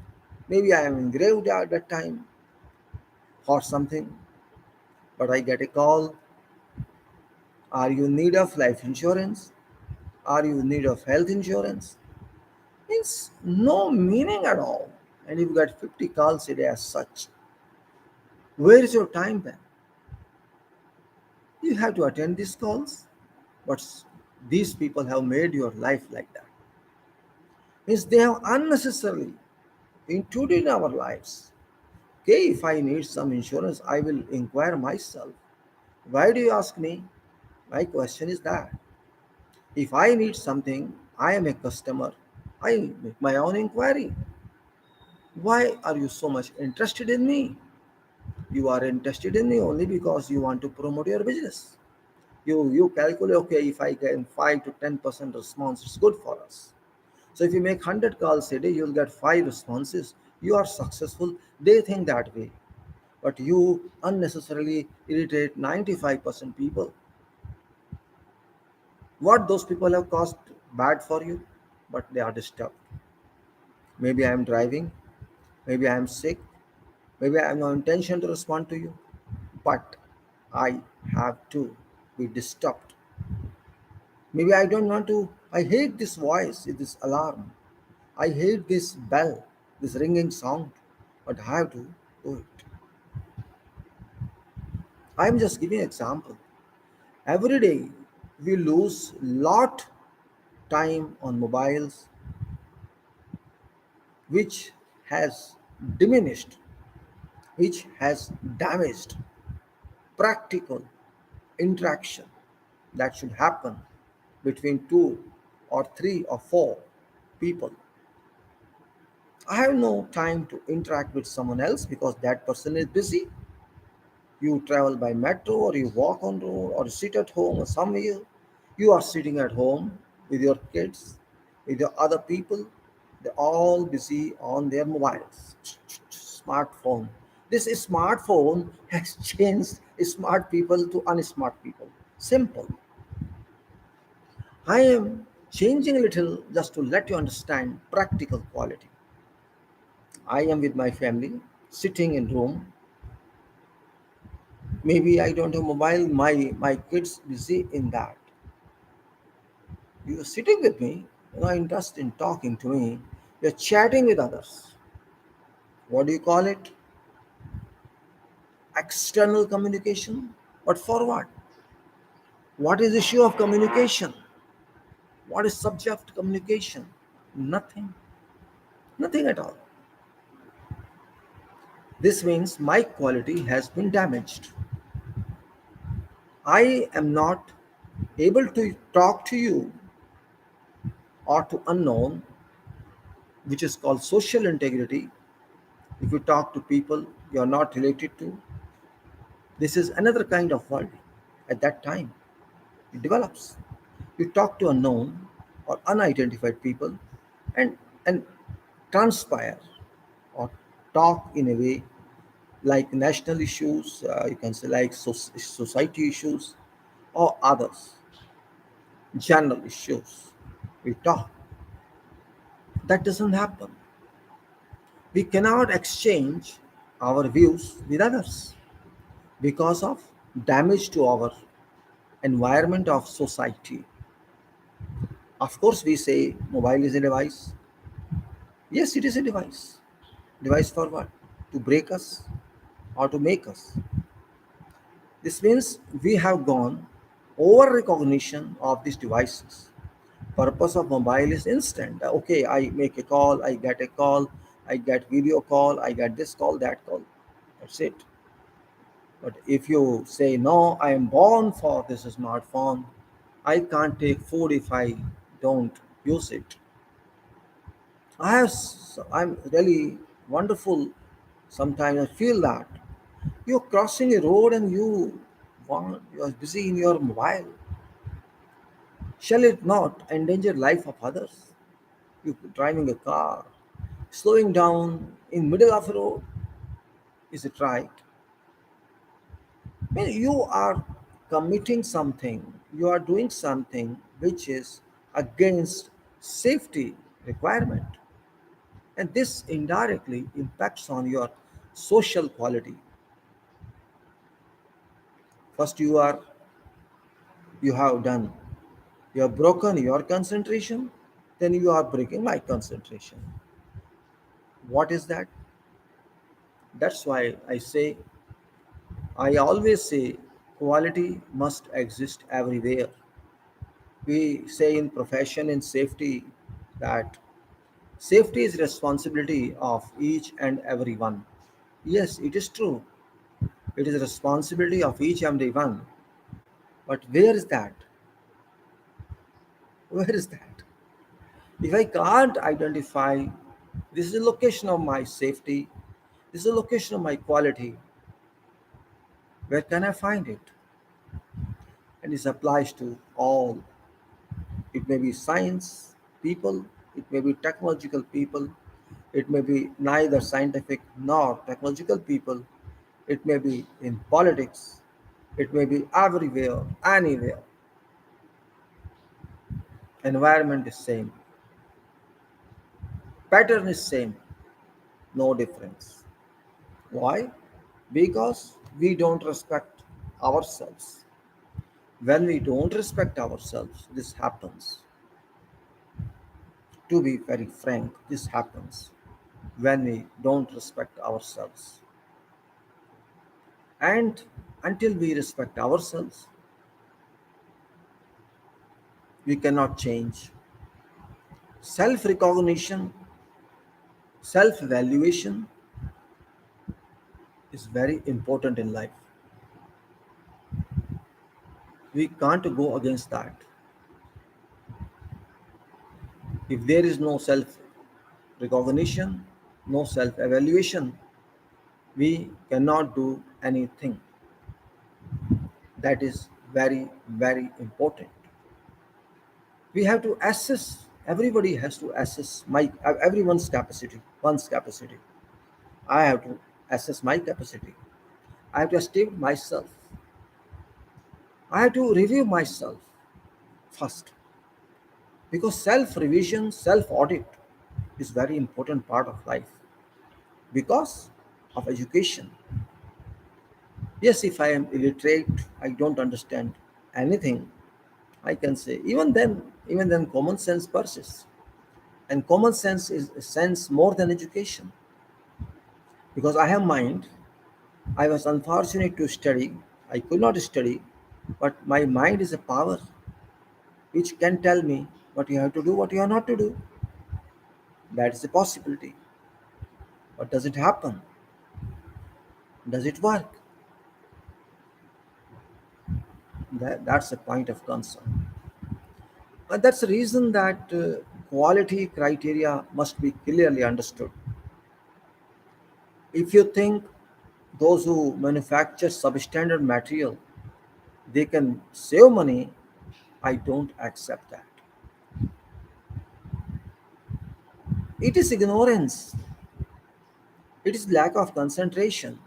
Maybe I am engraved at that time. for something, but I get a call. Are you in need of life insurance? Are you in need of health insurance? It's no meaning at all. And you've got 50 calls a day as such. Where is your time then? You have to attend these calls, but these people have made your life like that. Means they have unnecessarily intruded in our lives. Okay, if I need some insurance, I will inquire myself. Why do you ask me? My question is that if I need something, I am a customer. I make my own inquiry. Why are you so much interested in me? You are interested in me only because you want to promote your business. You calculate, okay, if I get 5 to 10% response, it's good for us. So if you make 100 calls a day, you'll get 5 responses. You are successful. They think that way. But you unnecessarily irritate 95% people. What those people have caused bad for you, but they are disturbed. Maybe I am driving, maybe I am sick, maybe I have no intention to respond to you, but I have to be disturbed. Maybe I don't want to, I hate this voice, this alarm. I hate this bell, this ringing sound, but I have to do it. I'm just giving an example. Every day we lose lot time on mobiles, which has diminished, which has damaged practical interaction that should happen between two or three or four people. I have no time to interact with someone else because that person is busy. You travel by metro or you walk on road or sit at home or somewhere. You are sitting at home with your kids, with your other people. They're all busy on their mobiles, smartphone. This smartphone has changed smart people to unsmart people. Simple. I am changing a little just to let you understand practical quality. I am with my family, sitting in room. Maybe I don't have mobile. My kids busy in that. You're sitting with me. You're not interested in talking to me. You're chatting with others. What do you call it? External communication. But for what? What is the issue of communication? What is subject communication? Nothing. Nothing at all. This means my quality has been damaged. I am not able to talk to you or to unknown, which is called social integrity. If you talk to people you are not related to, this is another kind of world. At that time, it develops. You talk to unknown or unidentified people and transpire or talk in a way like national issues, you can say like society issues or others, general issues. We talk. That doesn't happen. We cannot exchange our views with others because of damage to our environment of society. Of course, we say mobile is a device. Yes, it is a device. Device for what? To break us or to make us. This means we have gone over recognition of these devices. Purpose of mobile is instant. Okay, I make a call, I get a call, I get video call, I get this call, that call. That's it. But if you say no, I am born for this smartphone, I can't take food if I don't use it. I'm really wonderful. Sometimes I feel that you're crossing a road and you are busy in your mobile. Shall it not endanger life of others? You driving a car, slowing down in middle of a road. Is it right? I mean, you are committing something. You are doing something which is against safety requirement, and this indirectly impacts on your social quality. First you have done, you have broken your concentration, then you are breaking my concentration. What is that? That's why I always say quality must exist everywhere. We say in profession in safety that safety is responsibility of each and every one. Yes, it is true. It is responsibility of each and every one. But where is that? Where is that? If I can't identify this is the location of my safety, this is the location of my quality, where can I find it? And this applies to all. It may be science people, it may be technological people, it may be neither scientific nor technological people, it may be in politics, it may be everywhere, anywhere. Environment is same, pattern is same, no difference. Why? Because we don't respect ourselves. When we don't respect ourselves, this happens. To be very frank, this happens when we don't respect ourselves. And until we respect ourselves, we cannot change. Self recognition, self evaluation is very important in life. We can't go against that. If there is no self recognition, no self evaluation, we cannot do anything. That is very, very important. We have to assess, everybody has to assess everyone's capacity, one's capacity. I have to assess my capacity. I have to estimate myself. I have to review myself first because self revision, self audit is very important part of life because of education. Yes, if I am illiterate, I don't understand anything, I can say even then common sense persists. And common sense is a sense more than education. Because I have mind, I was unfortunate to study, I could not study, but my mind is a power which can tell me what you have to do, what you are not to do. That is a possibility. But does it happen? Does it work? That's a point of concern. And that's the reason that quality criteria must be clearly understood. If you think those who manufacture substandard material they can save money, I don't accept that. It is ignorance, it is lack of concentration,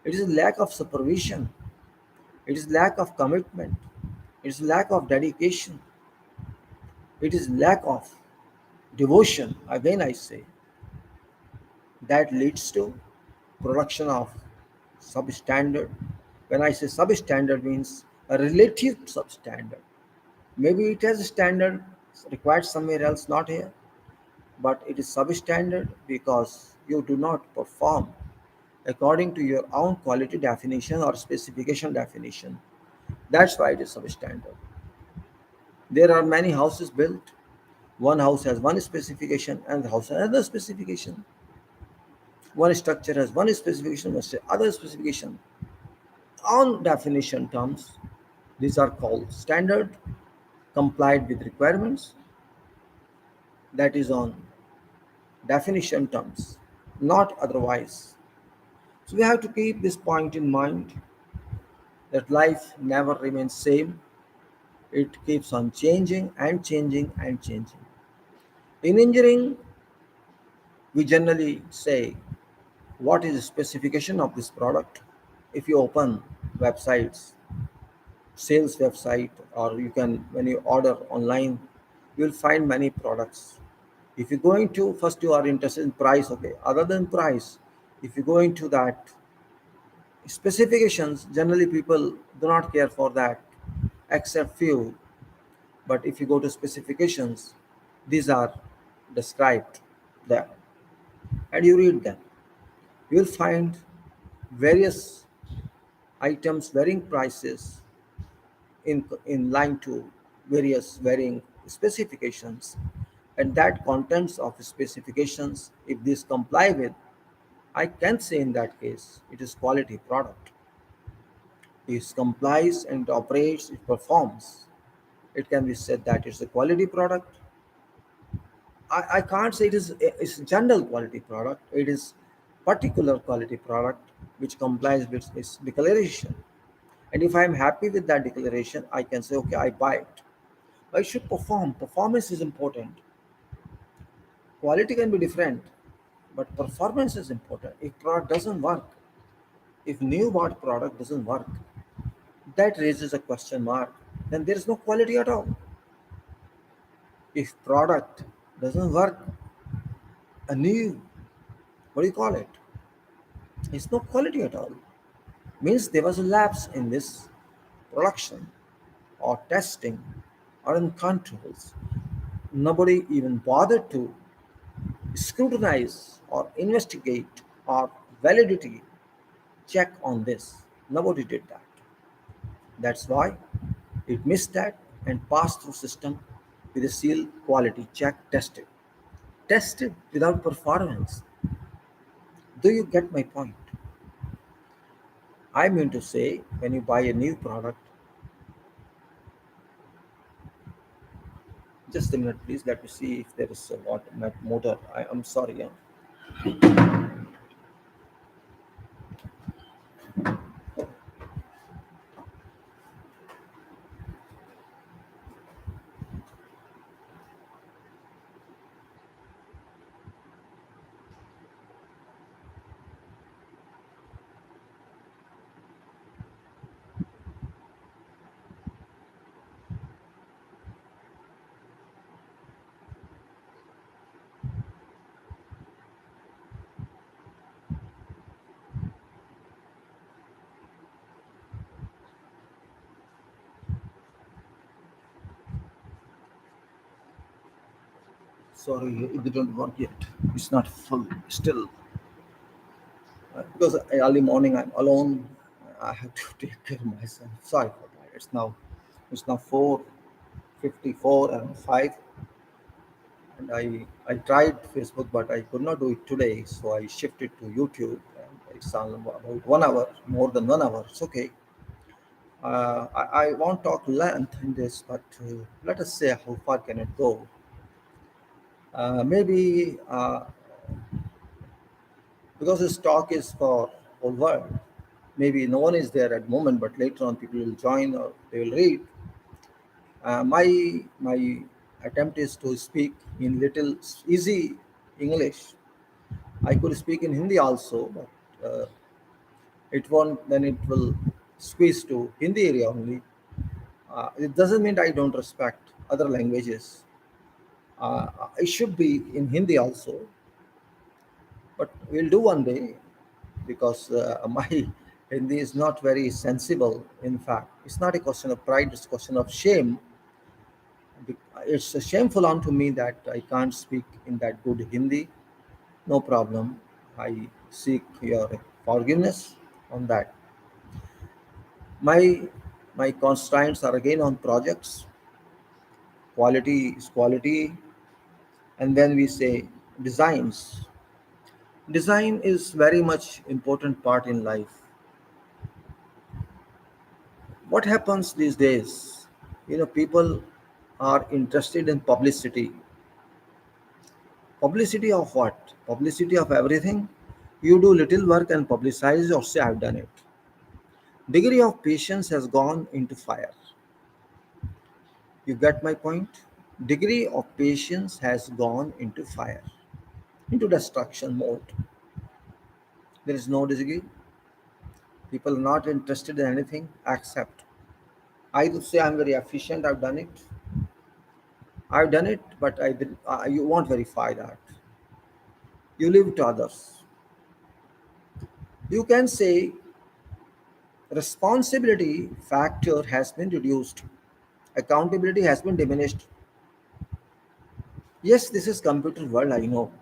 it is lack of supervision, it is lack of commitment, it is lack of dedication, it is lack of devotion. Again, I say that leads to production of substandard. When I say substandard, means a relative substandard. Maybe it has a standard required somewhere else, not here, but it is substandard because you do not perform according to your own quality definition or specification definition. That's why it is substandard. There are many houses built. One house has one specification and the house has another specification. One structure has one specification, one other specification. On definition terms, these are called standard, complied with requirements. That is on definition terms, not otherwise. So we have to keep this point in mind that life never remains same. It keeps on changing and changing and changing. In engineering, we generally say what is the specification of this product. If you open websites, sales website, or you can when you order online, you'll find many products. If you're going to first you are interested in price, okay. Other than price, if you go into that Specifications, generally people do not care for that, except few. But if you go to specifications, these are described there, and you read them. You will find various items, varying prices in line to various varying specifications, and that contents of specifications, if these comply with, I can say in that case it is quality product. It complies and operates, it performs, it can be said that it's a quality product. I can't say it's general quality product. It is particular quality product which complies with its declaration. And if I'm happy with that declaration, I can say, okay, I buy it. But it should perform. Performance is important. Quality can be different, but performance is important. If product doesn't work, if new bought product doesn't work, that raises a question mark. Then there is no quality at all. If product doesn't work, a new, what do you call it? It's no quality at all. Means there was a lapse in this production or testing or in controls. Nobody even bothered to scrutinize or investigate or validity check on this. Nobody did that. That's why it missed that and passed through system with a seal quality check tested. Tested without performance. Do you get my point? I mean to say, when you buy a new product, just a minute, please. Let me see if there is a motor. I'm sorry. Yeah. Sorry, it didn't work yet. It's not full still. Because early morning I'm alone. I have to take care of myself. Sorry for that. It's now 4:54 and 5, and I tried Facebook, but I could not do it today, so I shifted to YouTube. And it's on about 1 hour, more than 1 hour. It's okay. I won't talk length in this, but let us say how far can it go. Maybe because this talk is for whole world. Maybe no one is there at the moment, but later on people will join or they will read. My attempt is to speak in little easy English. I could speak in Hindi also, but it won't. Then it will squeeze to Hindi area only. It doesn't mean I don't respect other languages. It should be in Hindi also, but we'll do one day because my Hindi is not very sensible. In fact, it's not a question of pride; it's a question of shame. It's shameful unto me that I can't speak in that good Hindi. No problem. I seek your forgiveness on that. My my constraints are again on projects. Quality is quality, and then we say designs. Design is very much important part in life. What happens these days? People are interested in publicity. Publicity of what? Publicity of everything. You do little work and publicize or say I've done it. Degree of patience has gone into fire. You get my point? Degree of patience has gone into fire, into destruction mode. There is no degree. People are not interested in anything except I would say I'm very efficient. I've done it. I've done it, but I did. You won't verify that. You leave it to others. You can say Responsibility factor has been reduced. Accountability has been diminished. Yes, this is computer world, I know.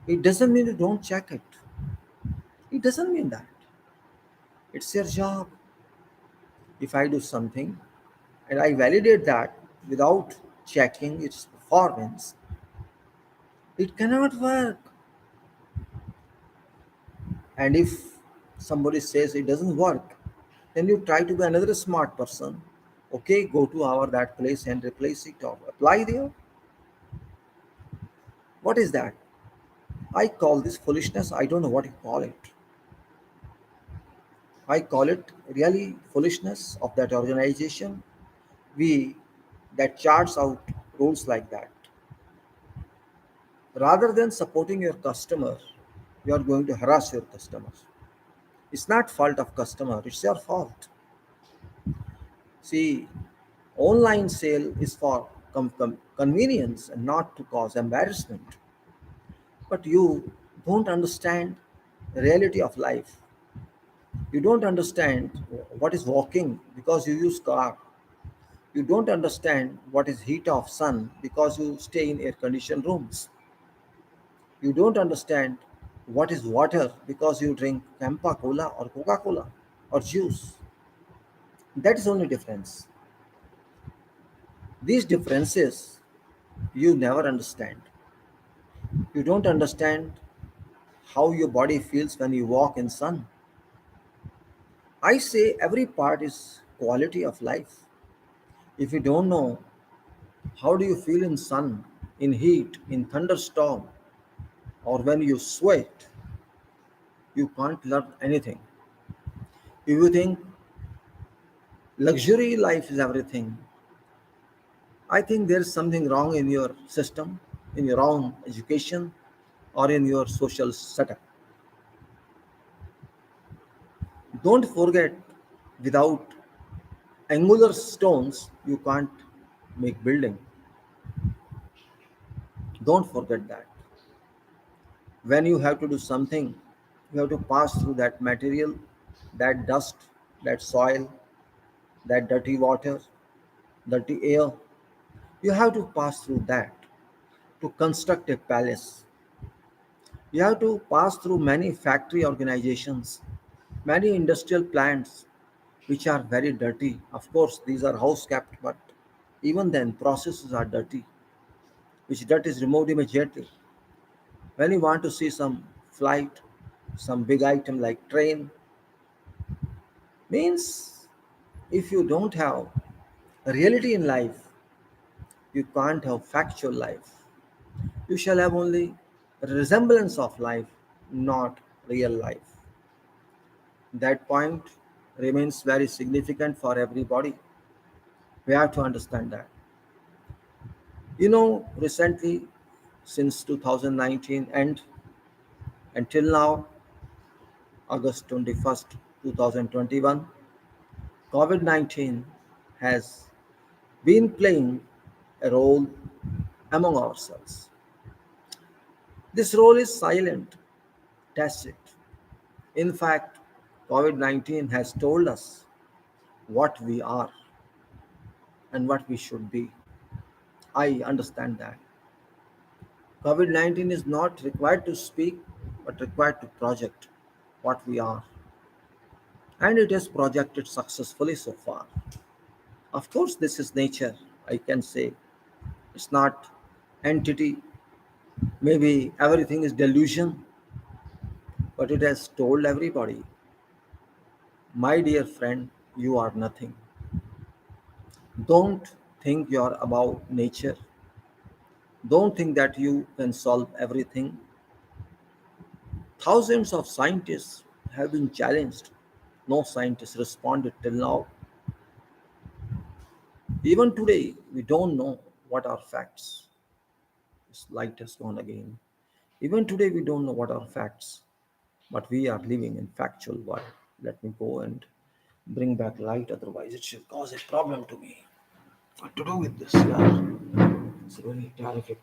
It doesn't mean you don't check it. It doesn't mean that. It's your job. If I do something and I validate that without checking its performance, it cannot work. And if somebody says it doesn't work, then you try to be another smart person. Okay, go to our that place and replace it or apply there. What is that? I call this foolishness. I don't know what you call it. I call it really foolishness of that organization. We that charts out rules like that. Rather than supporting your customer, you are going to harass your customers. It's not fault of customer, it's your fault. See, online sale is for convenience and not to cause embarrassment. But you don't understand the reality of life. You don't understand what is walking because you use car. You don't understand what is heat of sun because you stay in air conditioned rooms. You don't understand what is water because you drink Campa Cola or Coca Cola or juice. That is only difference. These differences you never understand. You don't understand how your body feels when you walk in sun. I say every part is quality of life. If you don't know how do you feel in sun, in heat, in thunderstorm, or when you sweat, you can't learn anything. If you think luxury life is everything, I think there is something wrong in your system, in your own education, or in your social setup. Don't forget, without angular stones, you can't make building. Don't forget that. When you have to do something, you have to pass through that material, that dust, that soil, that dirty water, dirty air. You have to pass through that to construct a palace. You have to pass through many factory organizations, many industrial plants, which are very dirty. Of course, these are house kept, but even then, processes are dirty, which dirt is removed immediately. When you want to see some flight, some big item like train, means if you don't have reality in life, you can't have factual life. You shall have only resemblance of life, not real life. That point remains very significant for everybody. We have to understand that. Recently, since 2019 and until now, August 21st, 2021, COVID 19 has been playing a role among ourselves. This role is silent, tacit. In fact, COVID 19 has told us what we are and what we should be. I understand that. COVID 19 is not required to speak, but required to project what we are. And it has projected successfully so far. Of course, this is nature, I can say. It's not entity. Maybe everything is delusion, but it has told everybody, my dear friend, you are nothing. Don't think you're above nature. Don't think that you can solve everything. Thousands of scientists have been challenged. No scientist responded till now. Even today, we don't know what are facts. This light has gone again. Even today, we don't know what are facts, but we are living in factual world. Let me go and bring back light, otherwise it should cause a problem to me. What to do with this? Yeah, it's really terrific.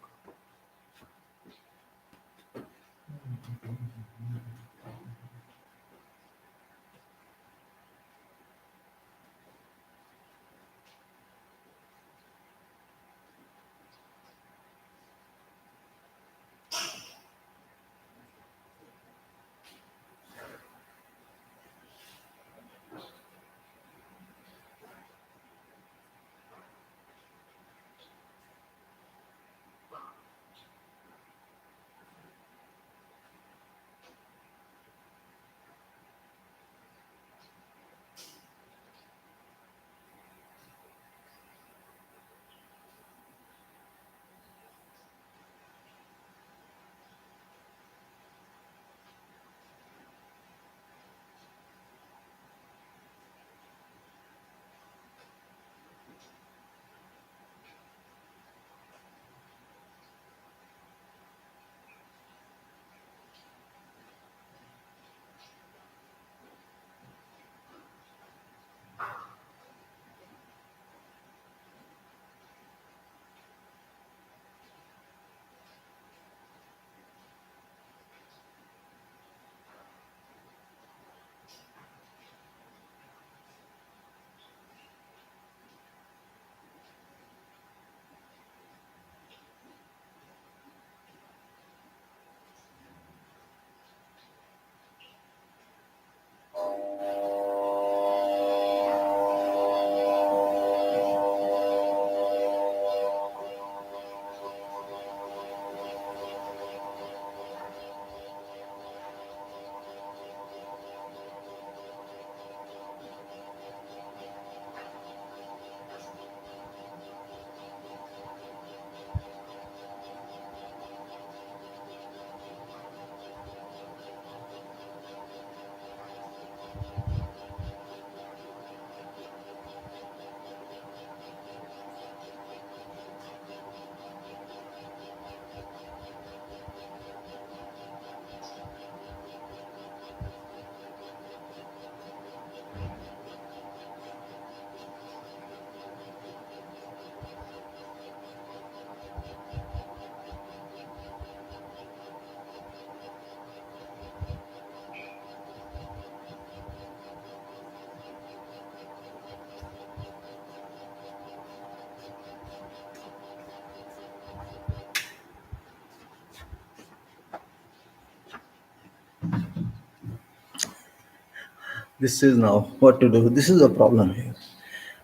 This is now what to do. This is a problem here.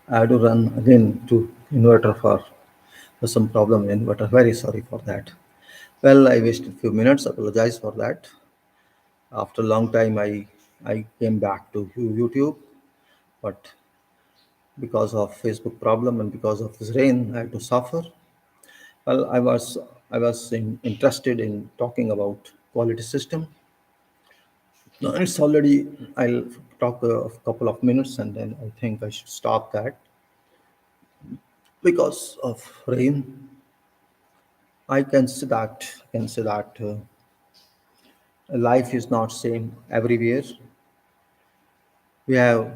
I have to run again to inverter for some problem in inverter. Very sorry for that. Well, I wasted a few minutes. Apologize for that. After a long time, I came back to YouTube, but because of Facebook problem and because of this rain, I had to suffer. Well, interested in talking about quality system. No, it's already. I'll talk a couple of minutes and then I think I should stop that because of rain. I can say that life is not same everywhere. We have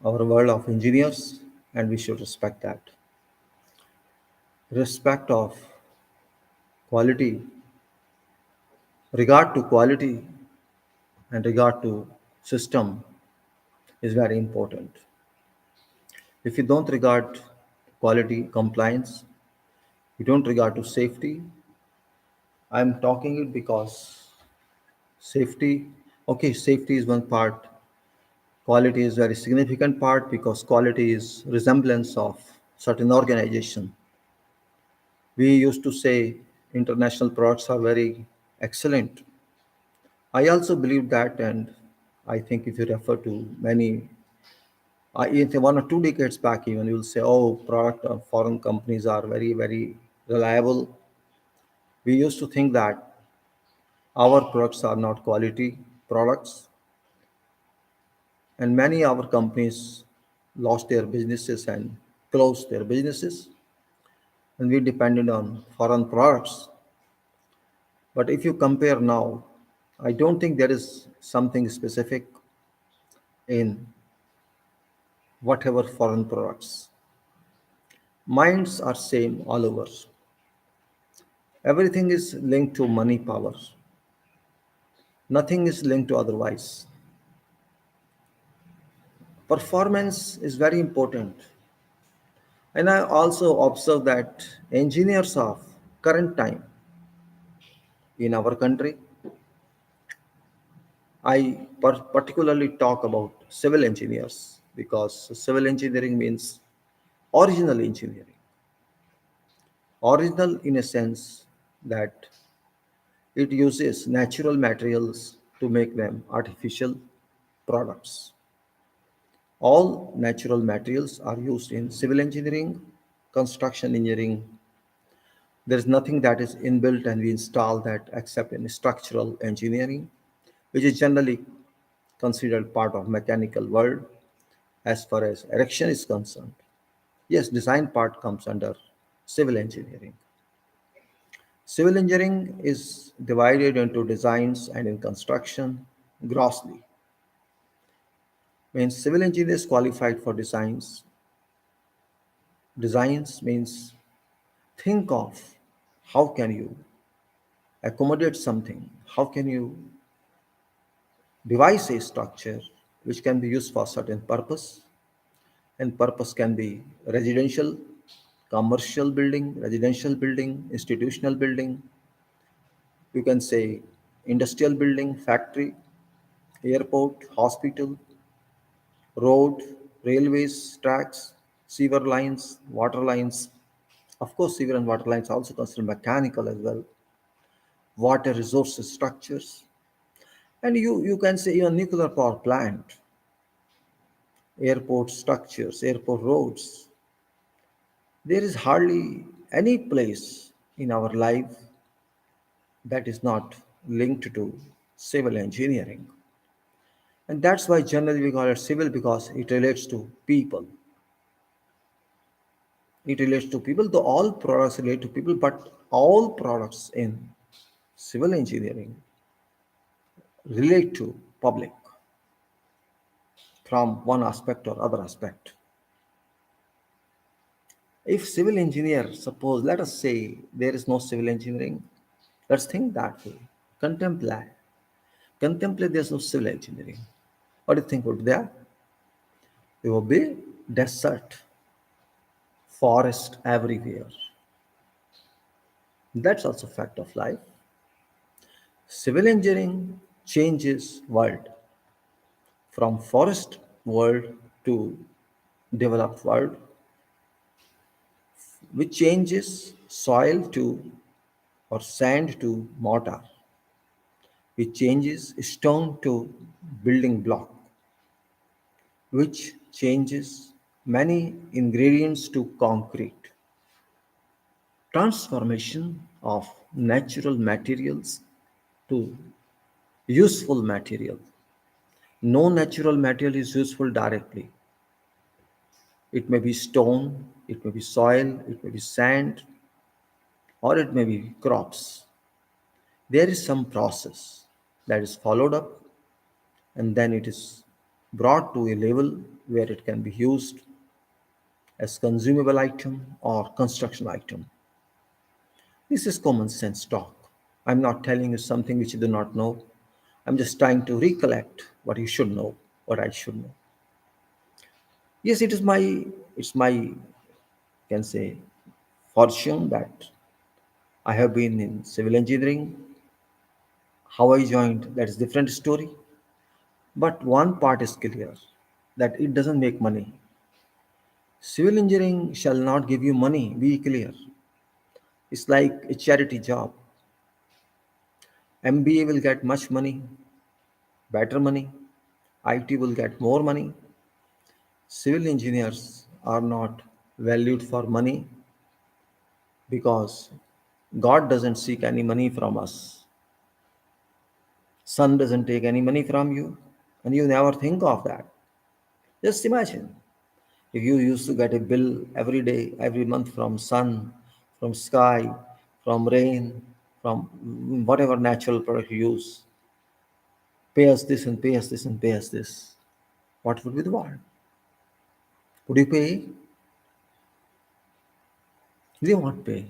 our world of engineers, and we should respect that. Respect of quality, regard to quality, and regard to system is very important. If you don't regard quality compliance, you don't regard to safety. I'm talking it because safety, okay, safety is one part. Quality is very significant part because quality is resemblance of certain organization. We used to say international products are very excellent. I also believe that, and I think if you refer to many, in 1 or 2 decades back, even you'll say, "Oh, product of foreign companies are very, very reliable." We used to think that our products are not quality products, and many our companies lost their businesses and closed their businesses, and we depended on foreign products. But if you compare now, I don't think there is something specific in whatever foreign products. Minds are same all over. Everything is linked to money power. Nothing is linked to otherwise. Performance is very important. And I also observe that engineers of current time in our country, particularly talk about civil engineers because civil engineering means original engineering. Original in a sense that it uses natural materials to make them artificial products. All natural materials are used in civil engineering, construction engineering. There is nothing that is inbuilt and we install that except in structural engineering, which is generally considered part of mechanical world as far as erection is concerned. Yes, design part comes under civil engineering. Civil engineering is divided into designs and in construction grossly. Means civil engineers qualified for designs. Designs means think of how can you accommodate something, how can you devise a structure which can be used for certain purpose, and purpose can be residential, commercial building, residential building, institutional building, you can say industrial building, factory, airport, hospital, road, railways, tracks, sewer lines, water lines. Of course, sewer and water lines also considered mechanical as well. Water resources structures. And you can say even nuclear power plant, airport structures, airport roads. There is hardly any place in our life that is not linked to civil engineering. And that's why generally we call it civil because it relates to people. It relates to people, though all products relate to people, but all products in civil engineering relate to public from one aspect or other aspect. If civil engineer, suppose, let us say there is no civil engineering, let's think that way. Contemplate. Contemplate there's no civil engineering. What do you think would be there? There will be desert, forest everywhere. That's also fact of life. Civil engineering changes world from forest world to developed world, which changes soil to or sand to mortar, which changes stone to building block, which changes many ingredients to concrete. Transformation of natural materials to useful material. No natural material is useful directly. It may be stone, it may be soil, it may be sand, or it may be crops. There is some process that is followed up, and then it is brought to a level where it can be used as consumable item or construction item. This is common sense talk. I'm not telling you something which you do not know. I'm just trying to recollect what you should know, what I should know. Yes, it's my can say fortune that I have been in civil engineering. How I joined, that is different story. But one part is clear, that it doesn't make money. Civil engineering shall not give you money, be clear. It's like a charity job. MBA will get much money, better money. IT will get more money. Civil engineers are not valued for money because God doesn't seek any money from us. Sun doesn't take any money from you, and you never think of that. Just imagine if you used to get a bill every day, every month from sun, from sky, from rain, from whatever natural product you use, pay us this and pay us this and pay us this. What would be the world? Would you pay? They won't pay.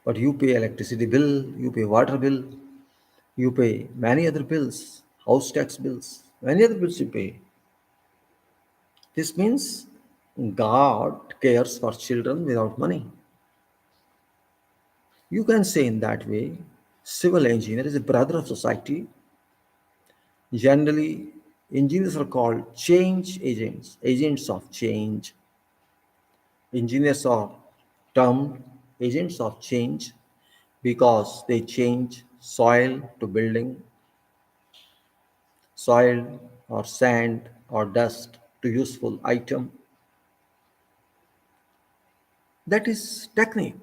But you pay electricity bill, you pay water bill, you pay many other bills, house tax bills, many other bills you pay. This means God cares for children without money. You can say in that way, civil engineer is a brother of society. Generally, engineers are called change agents, agents of change. Engineers are termed agents of change because they change soil to building, soil or sand or dust to useful item. That is technique.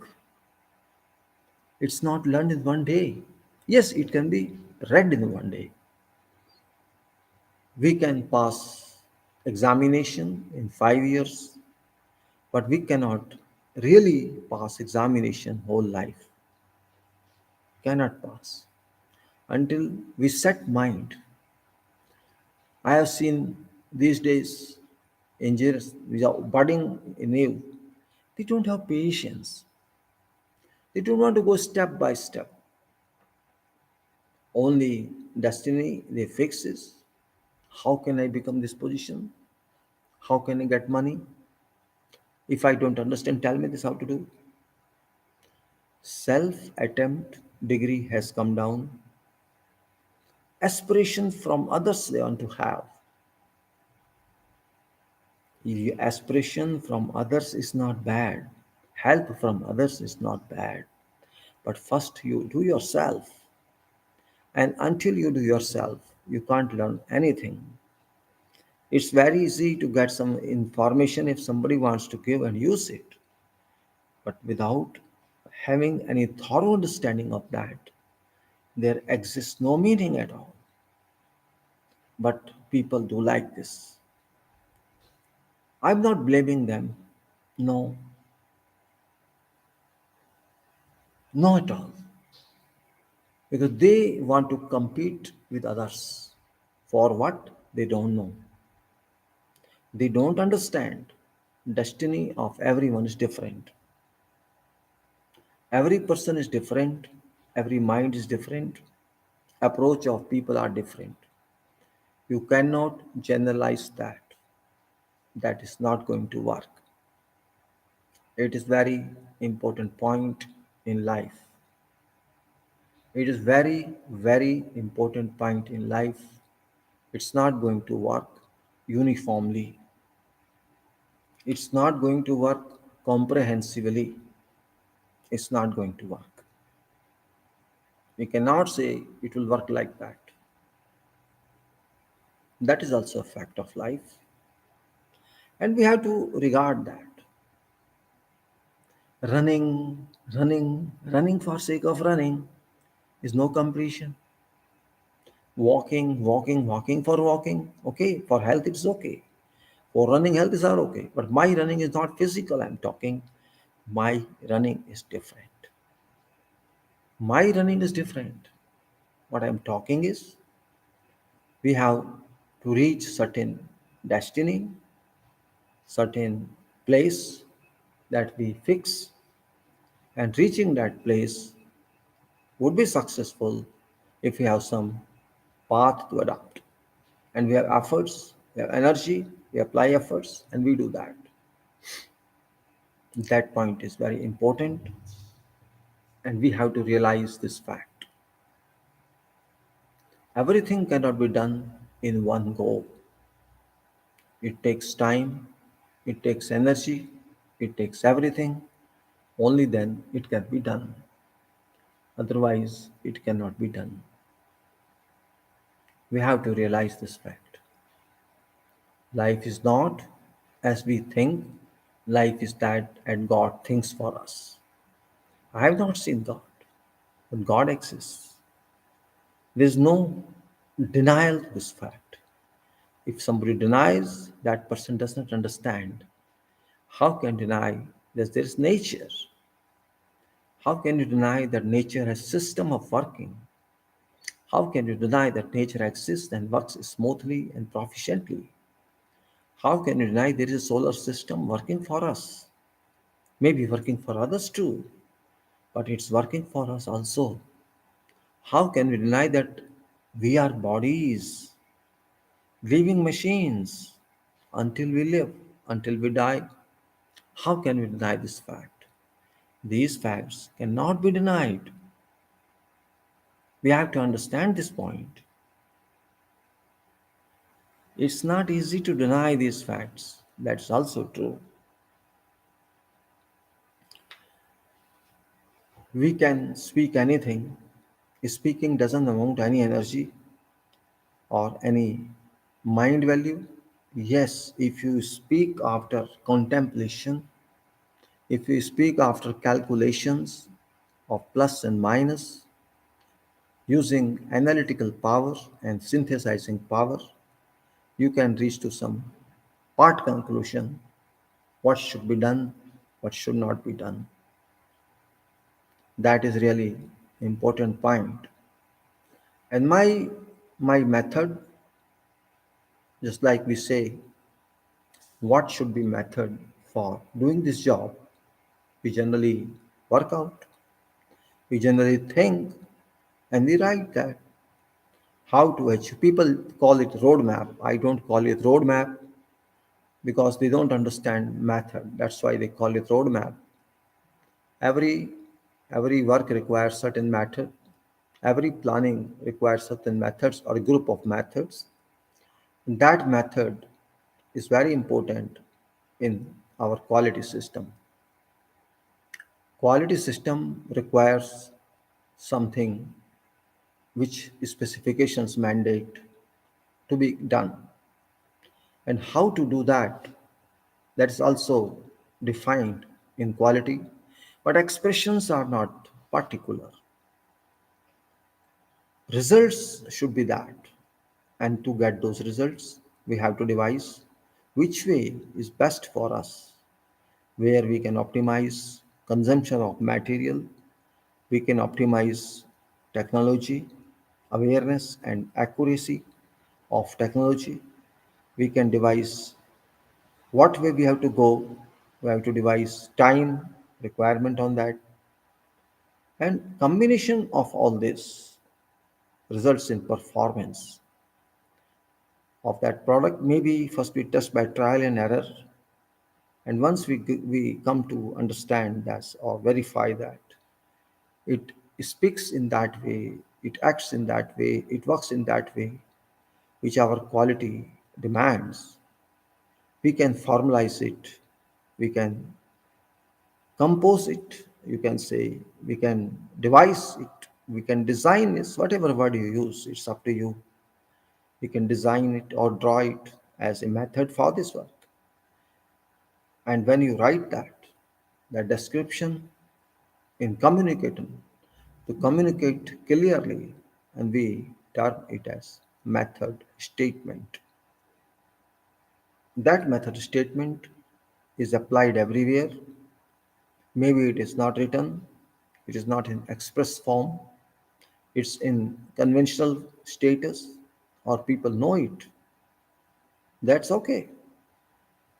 It's not learned in one day. Yes, it can be read in one day. We can pass examination in 5 years, but we cannot really pass examination whole life. Cannot pass until we set mind. I have seen these days engineers which are budding new. They don't have patience. They don't want to go step by step. Only destiny they fix is how can I become this position? How can I get money? If I don't understand, tell me this how to do. Self attempt degree has come down. Aspiration from others they want to have. Aspiration from others is not bad. Help from others is not bad. But first you do yourself. And until you do yourself, you can't learn anything. It's very easy to get some information if somebody wants to give and use it. But without having any thorough understanding of that, there exists no meaning at all. But people do like this. I'm not blaming them. No, no at all. Because they want to compete with others. For what? They don't know. They don't understand. Destiny of everyone is different. Every person is different. Every mind is different. Approach of people are different. You cannot generalize that. That is not going to work. It is very important point in life. It is very, very important point in life It's not going to work uniformly. It's not going to work comprehensively. It's not going to work. We cannot say it will work like that. That is also a fact of life. And we have to regard that. Running for sake of running is no completion. Walking for walking. Okay, for health it's okay. For running, health is all okay. But my running is not physical, I'm talking. My running is different. My running is different. What I'm talking is we have to reach certain destiny, certain place that we fix, and reaching that place would be successful if we have some path to adopt. And we have efforts, we have energy, we apply efforts, and we do that. That point is very important, and we have to realize this fact. Everything cannot be done in one go. It takes time, it takes energy, it takes everything. Only then it can be done. Otherwise, it cannot be done. We have to realize this fact. Life is not as we think, life is that and God thinks for us. I have not seen God, but God exists. There is no denial to this fact. If somebody denies, that person does not understand. How can deny that there is nature? How can you deny that nature has system of working? How can you deny that nature exists and works smoothly and proficiently? How can you deny there is a solar system working for us? Maybe working for others too, but it's working for us also. How can we deny that we are bodies, living machines, until we live, until we die? How can we deny this fact? These facts cannot be denied. We have to understand this point. It's not easy to deny these facts. That's also true. We can speak anything. Speaking doesn't amount to any energy or any mind value. Yes, if you speak after contemplation, if you speak after calculations of plus and minus, using analytical power and synthesizing power, you can reach to some part conclusion what should be done, what should not be done. That is really important point. And my method, just like we say, what should be method for doing this job? We generally work out, we generally think, and we write that how to achieve. People call it roadmap. I don't call it roadmap because they don't understand method. That's why they call it roadmap. Every every work requires certain method. Every planning requires certain methods or a group of methods. That method is very important in our quality system. Quality system requires something which specifications mandate to be done. And how to do that, that is also defined in quality, but expressions are not particular. Results should be that. And to get those results, we have to devise which way is best for us, where we can optimize consumption of material, we can optimize technology, awareness and accuracy of technology. We can devise what way we have to go. We have to devise time requirement on that. And combination of all this results in performance of that product. Maybe first we test by trial and error. And once we come to understand that or verify that it speaks in that way, it acts in that way, it works in that way, which our quality demands, we can formalize it, we can compose it, you can say, we can devise it, we can design it, whatever word you use, it's up to you. You can design it or draw it as a method for this work. And when you write that description in communicating, to communicate clearly, and we term it as method statement. That method statement is applied everywhere. Maybe it is not written, it is not in express form, it's in conventional status, or people know it. That's okay.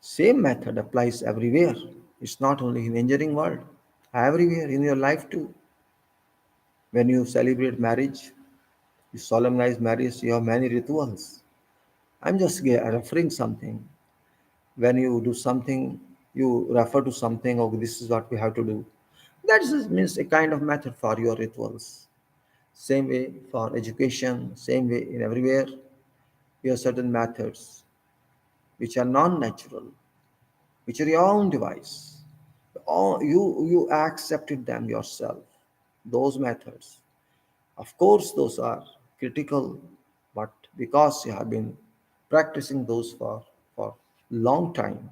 Same method applies everywhere. It's not only in engineering world, everywhere in your life too. When you celebrate marriage, you solemnize marriage, you have many rituals. I'm just referring something. When you do something, you refer to something, oh, this is what we have to do. That means a kind of method for your rituals. Same way for education, same way in everywhere. You have certain methods which are non-natural, which are your own device. You accepted them yourself. Those methods. Of course, those are critical, but because you have been practicing those for long time,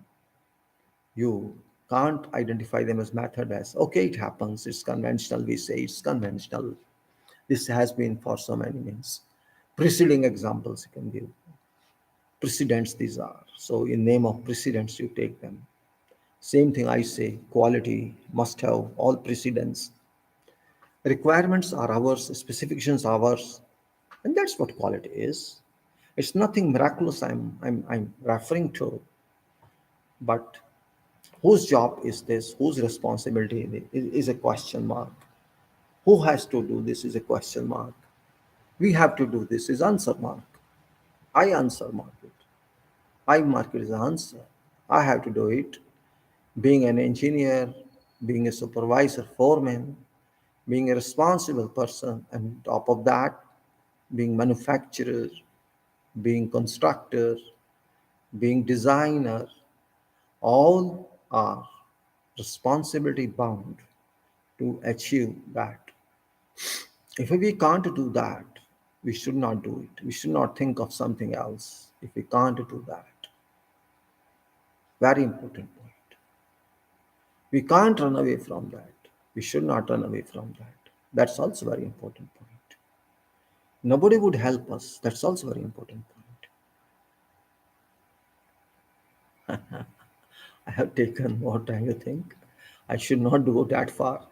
you can't identify them as method as okay, it happens, it's conventional, we say it's conventional. This has been for so many means. Preceding examples you can give. Precedents these are. So in name of precedents you take them. Same thing I say, quality must have all precedents. Requirements are ours, specifications are ours, and that's what quality is. It's nothing miraculous I'm referring to, but whose job is this? Whose responsibility is a question mark. Who has to do this is a question mark. We have to do this is answer mark. I answer mark it. I mark it as an answer. I have to do it. Being an engineer, being a supervisor, foreman, being a responsible person, and top of that, being manufacturer, being constructor, being designer, all are responsibility bound to achieve that. If we can't do that, we should not do it. We should not think of something else if we can't do that. Very important point. We can't run away from that. We should not run away from that. That's also very important point. Nobody would help us. That's also very important point. I have taken more time, you think? I should not go that far.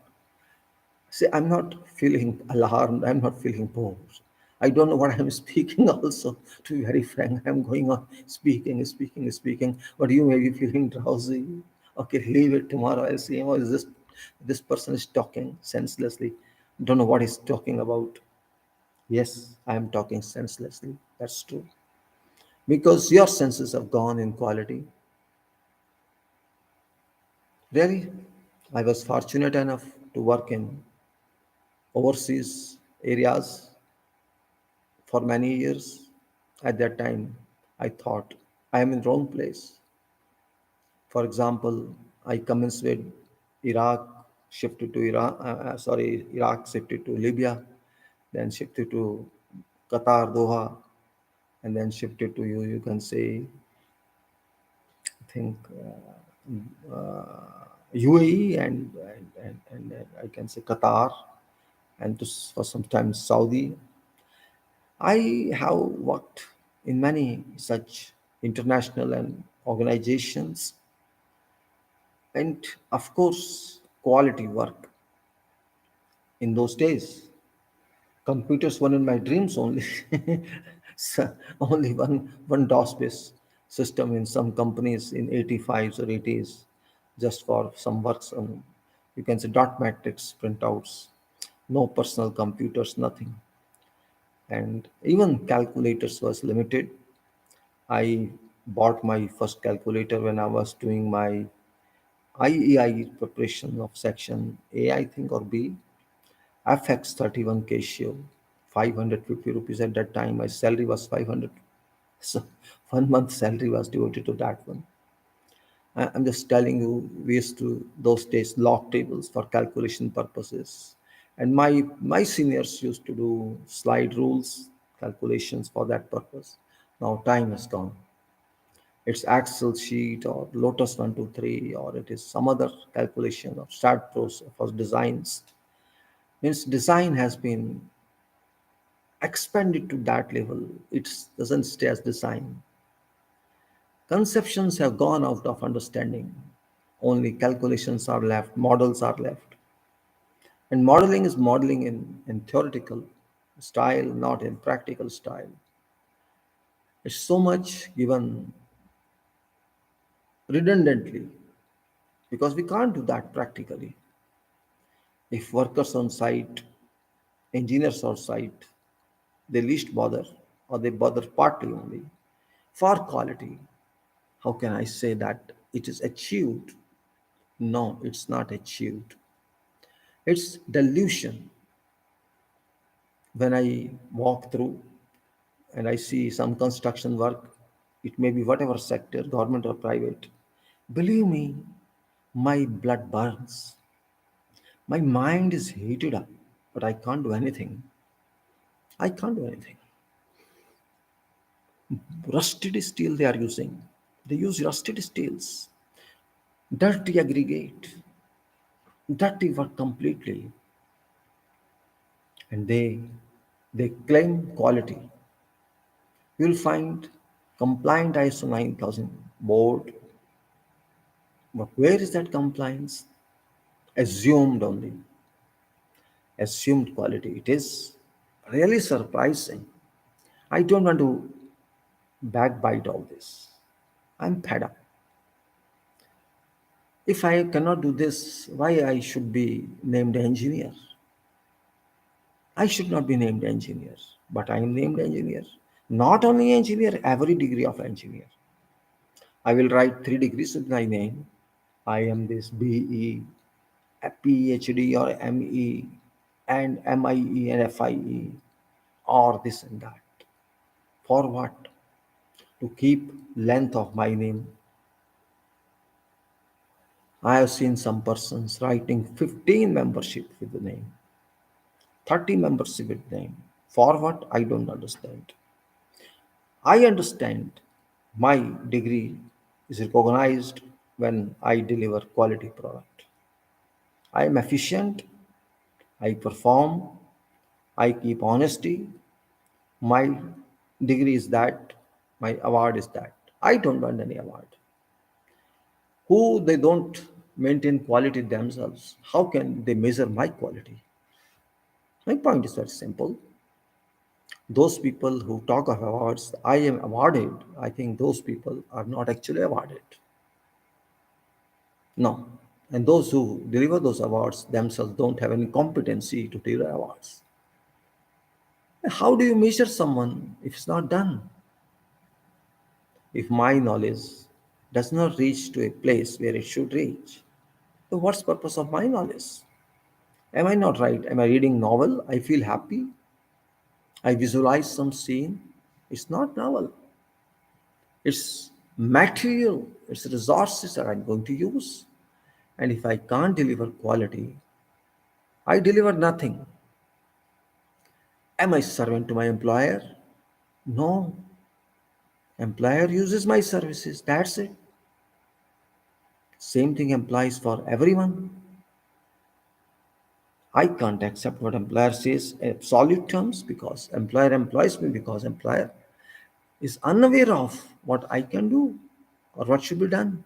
See, I'm not feeling alarmed. I'm not feeling bored. I don't know what I'm speaking also. To be very frank, I'm going on speaking. But you may be feeling drowsy. Okay, leave it tomorrow. I'll see. Oh, is this person is talking senselessly. Don't know what he's talking about. Yes, I am talking senselessly. That's true. Because your senses have gone in quality. Really, I was fortunate enough to work in overseas areas for many years. At that time, I thought I am in wrong place. For example, I commenced with Iraq, shifted to Iraq shifted to Libya, then shifted to Qatar, Doha, and then shifted to you can say, I think UAE and I can say Qatar, and for some time Saudi. I have worked in many such international and organizations, and of course, quality work in those days. Computers were in my dreams only. So, only one DOS-based system in some companies in 85s or 80s, just for some works on, you can say, dot matrix printouts. No personal computers, nothing, and even calculators was limited. I bought my first calculator when I was doing my IEI preparation of section A, I think, or B, FX 31 Casio, 550 rupees at that time. My salary was 500. So 1 month salary was devoted to that one. I'm just telling you, we used to those days log tables for calculation purposes, and my seniors used to do slide rules calculations for that purpose. Now time has gone. It's Excel sheet or Lotus 123, or it is some other calculation of start pros for designs. Means design has been expanded to that level. It doesn't stay as design. Conceptions have gone out of understanding. Only calculations are left, models are left. And modeling is modeling in theoretical style, not in practical style. It's so much given redundantly because we can't do that practically. If workers on site, engineers on site, they least bother or they bother partly only for quality. How can I say that it is achieved? No, it's not achieved. It's delusion. When I walk through and I see some construction work, it may be whatever sector, government or private, believe me, my blood burns. My mind is heated up, but I can't do anything. I can't do anything. Rusted steel they are using. They use rusted steels, dirty aggregate, dirty work completely, and they claim quality. You'll find compliant ISO 9000 board, but where is that compliance? Assumed only, assumed quality. It is really surprising. I don't want to backbite all this. I'm fed up. If I cannot do this, why I should be named engineer? I should not be named engineer, but I am named engineer. Not only engineer, every degree of engineer. I will write 3 degrees with my name. I am this BE, a PhD or ME, and MIE and FIE, or this and that. For what? To keep length of my name. I have seen some persons writing 15 membership with the name, 30 membership with name. For what? I don't understand. I understand my degree is recognized when I deliver quality product. I am efficient, I perform, I keep honesty. My degree is that, my award is that. I don't want any award. Who they don't maintain quality themselves, how can they measure my quality? My point is very simple. Those people who talk of awards, I am awarded, I think those people are not actually awarded. No. And those who deliver those awards themselves don't have any competency to deliver awards. How do you measure someone if it's not done? If my knowledge does not reach to a place where it should reach, so what's the purpose of my knowledge? Am I not right? Am I reading novel? I feel happy. I visualize some scene. It's not novel. It's material. It's resources that I'm going to use. And if I can't deliver quality, I deliver nothing. Am I servant to my employer? No. Employer uses my services. That's it. Same thing applies for everyone. I can't accept what employer says in absolute terms because employer employs me because employer is unaware of what I can do or what should be done.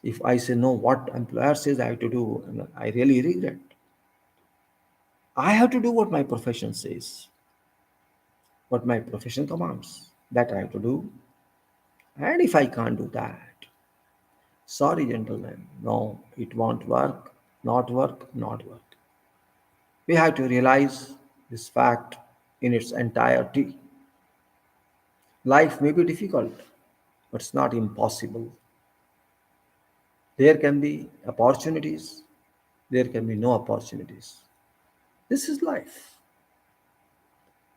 If I say no, what employer says I have to do, and I really regret. I have to do what my profession says, what my profession commands. That I have to do. And if I can't do that, sorry, gentlemen, no, it won't work, not work, not work. We have to realize this fact in its entirety. Life may be difficult, but it's not impossible. There can be opportunities, there can be no opportunities. This is life.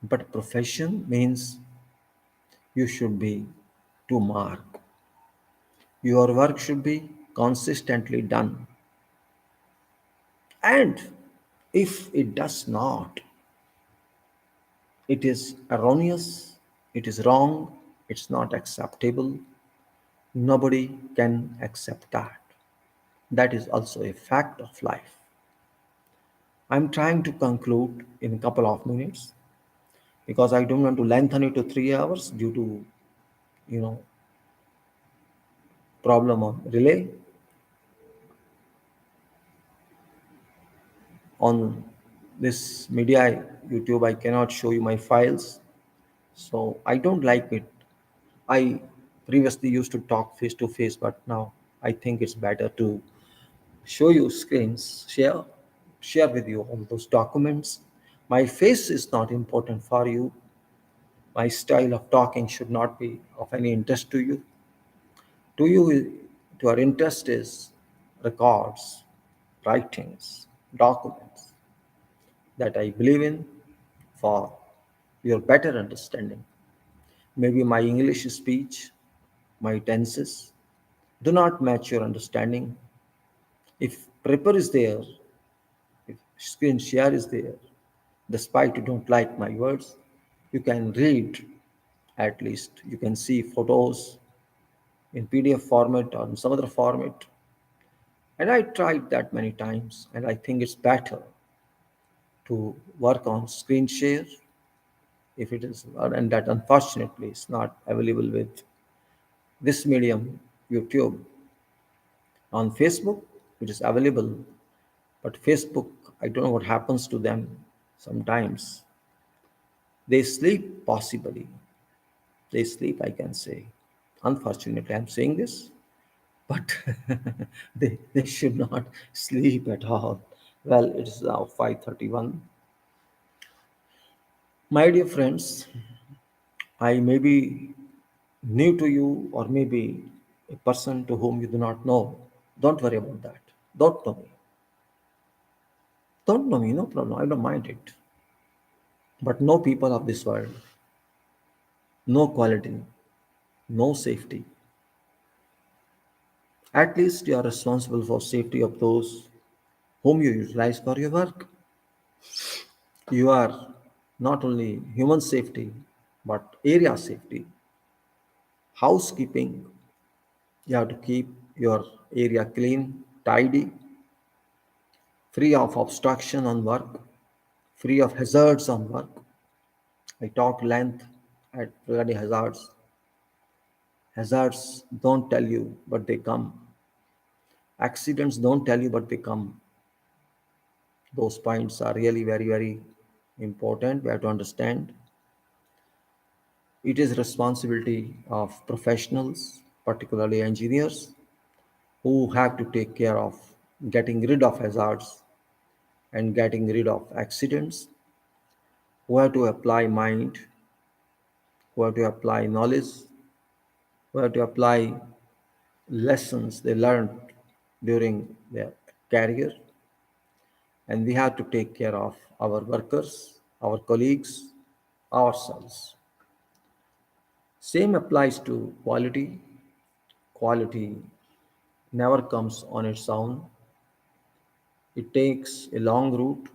But profession means you should be to mark. Your work should be consistently done. And if it does not, it is erroneous, it is wrong, it's not acceptable. Nobody can accept that. That is also a fact of life. I'm trying to conclude in a couple of minutes because I don't want to lengthen it to 3 hours due to, you know, problem on relay. On this media, YouTube, I cannot show you my files. So I don't like it. I previously used to talk face to face, but now I think it's better to show you screens, share with you all those documents. My face is not important for you. My style of talking should not be of any interest to you. To you, to your interest is records, writings, documents that I believe in for your better understanding. Maybe my English speech, my tenses do not match your understanding. If prepper is there, if screen share is there, despite you don't like my words, you can read at least. You can see photos in PDF format or in some other format. And I tried that many times, and I think it's better to work on screen share if it is, and that unfortunately is not available with this medium, YouTube. On Facebook, it is available, but Facebook, I don't know what happens to them sometimes. They sleep, possibly. They sleep, I can say. Unfortunately, I'm saying this, but they should not sleep at all. Well, it is now 5:31. My dear friends, I may be new to you or maybe a person to whom you do not know. Don't worry about that. Don't know me. Don't know me, no problem. I don't mind it. But no people of this world, no quality, no safety. At least you are responsible for safety of those whom you utilize for your work. You are not only human safety, but area safety, housekeeping. You have to keep your area clean, tidy, free of obstruction on work, free of hazards on work. I talk length at regarding hazards. Hazards don't tell you, but they come. Accidents don't tell you, but they come. Those points are really very, very important. We have to understand it is responsibility of professionals, particularly engineers, who have to take care of getting rid of hazards and getting rid of accidents, who have to apply mind, who have to apply knowledge, who have to apply lessons they learned during their career. And we have to take care of our workers, our colleagues, ourselves. Same applies to quality. Quality never comes on its own. It takes a long route.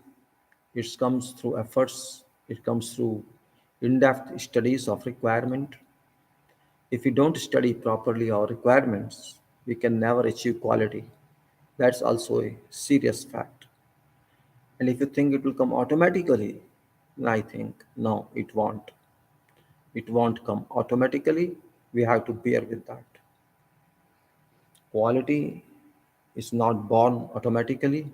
It comes through efforts. It comes through in-depth studies of requirement. If we don't study properly our requirements, we can never achieve quality. That's also a serious fact. And if you think it will come automatically, I think no, it won't. It won't come automatically. We have to bear with that. Quality is not born automatically.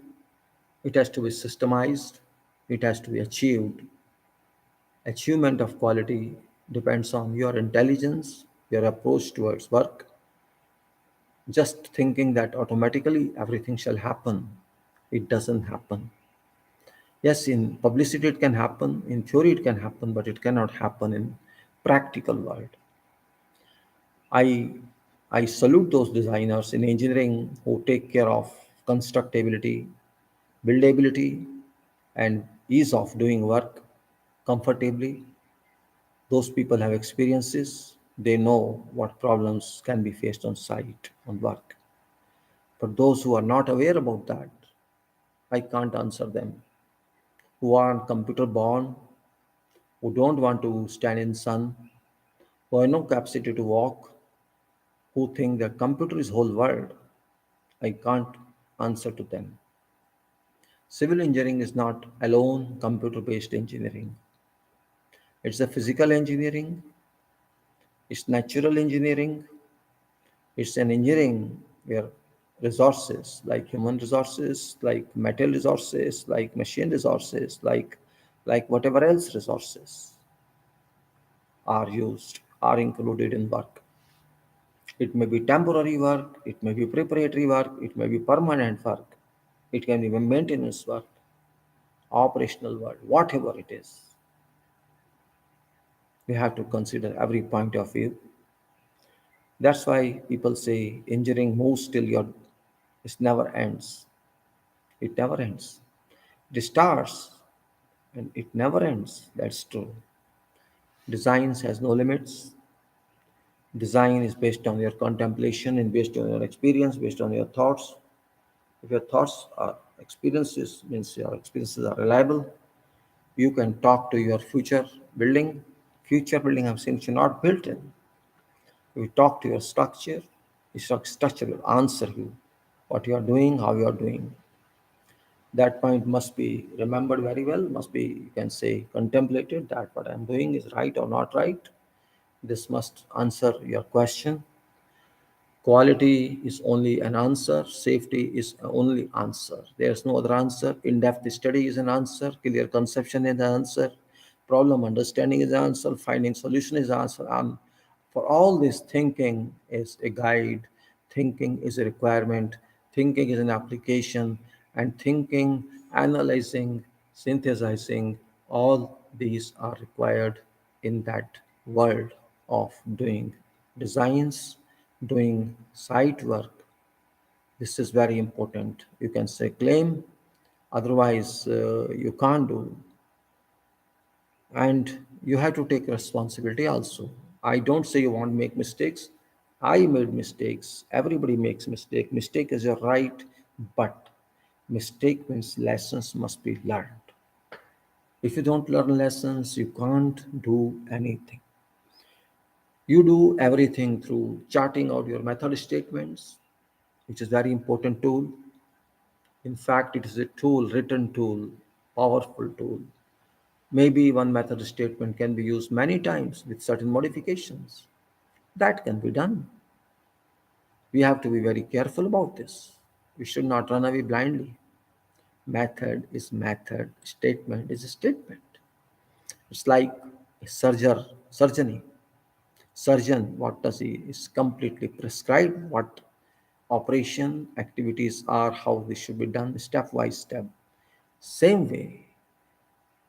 It has to be systemized. It has to be achieved. Achievement of quality depends on your intelligence, your approach towards work. Just thinking that automatically everything shall happen, it doesn't happen. Yes, in publicity it can happen, in theory it can happen, but it cannot happen in practical world. I I salute those designers in engineering who take care of constructability, buildability, and ease of doing work comfortably. Those people have experiences. They know what problems can be faced on site, on work. But those who are not aware about that, I can't answer them. Who are computer born, who don't want to stand in sun, who have no capacity to walk, who think that computer is whole world, I can't answer to them. Civil engineering is not alone computer based engineering. It's a physical engineering, it's natural engineering, it's an engineering where resources like human resources, like metal resources, like machine resources, like whatever else resources are used, are included in work. It may be temporary work, it may be preparatory work, it may be permanent work, it can be maintenance work, operational work, whatever it is. We have to consider every point of view. That's why people say engineering moves till your it never ends. It never ends. It starts and it never ends. That's true. Designs has no limits. Design is based on your contemplation and based on your experience, based on your thoughts. If your thoughts are experiences, means your experiences are reliable, you can talk to your future building. Future building, I'm saying, should not built in. You talk to your structure, the structure will answer you what you are doing, how you are doing. That point must be remembered very well, must be, you can say, contemplated that what I'm doing is right or not right. This must answer your question. Quality is only an answer, safety is only answer. There's no other answer. In-depth study is an answer, clear conception is an answer, problem understanding is an answer, finding solution is an answer. For all this, thinking is a guide, thinking is a requirement, thinking is an application, and thinking, analyzing, synthesizing, all these are required in that world of doing designs, doing site work. This is very important. You can say claim, otherwise, you can't do. And you have to take responsibility also. I don't say you won't make mistakes. I made mistakes. Everybody makes mistake. Mistake is your right, but mistake means lessons must be learned. If you don't learn lessons, you can't do anything. You do everything through charting out your method statements, which is very important tool. In fact, it is a tool, written tool, powerful tool. Maybe one method statement can be used many times with certain modifications. That can be done. We have to be very careful about this. We should not run away blindly. Method is method, statement is a statement. It's like a surgery. Surgeon, what does he is completely prescribed what operation activities are, how they should be done step by step. Same way,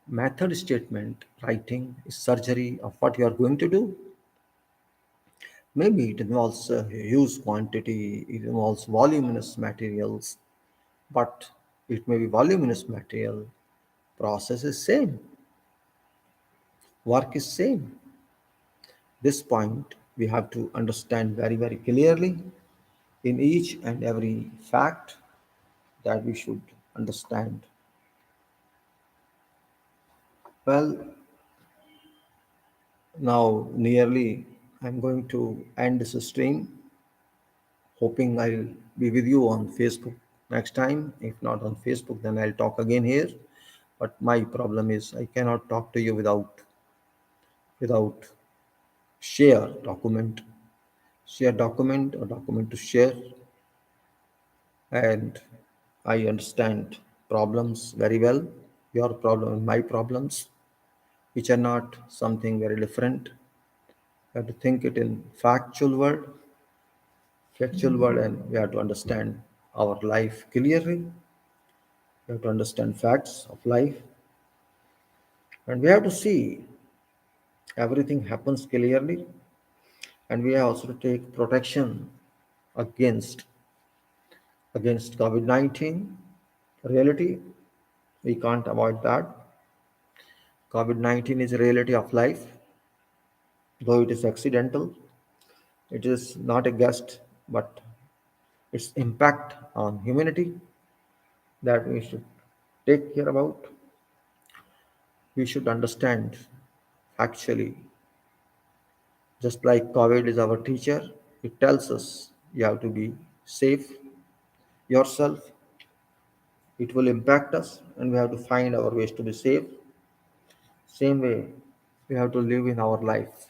method statement writing is surgery of what you are going to do. Maybe it involves a huge quantity, it involves voluminous materials, but it may be voluminous material. Process is same, work is same. This point we have to understand very, very clearly in each and every fact that we should understand. Well, now nearly I'm going to end this stream, hoping I'll be with you on Facebook next time. If not on Facebook, then I'll talk again here. But my problem is I cannot talk to you without share share document or document to share. And I understand problems very well, your problem and my problems, which are not something very different. We have to think it in factual world, and we have to understand our life clearly. We have to understand facts of life, and we have to see everything happens clearly, and we have also to take protection against COVID-19 reality. We can't avoid that. COVID-19 is a reality of life. Though it is accidental, it is not a guest, but its impact on humanity that we should take care about. We should understand factually, just like COVID is our teacher, it tells us you have to be safe yourself. It will impact us, and we have to find our ways to be safe. Same way, we have to live in our life.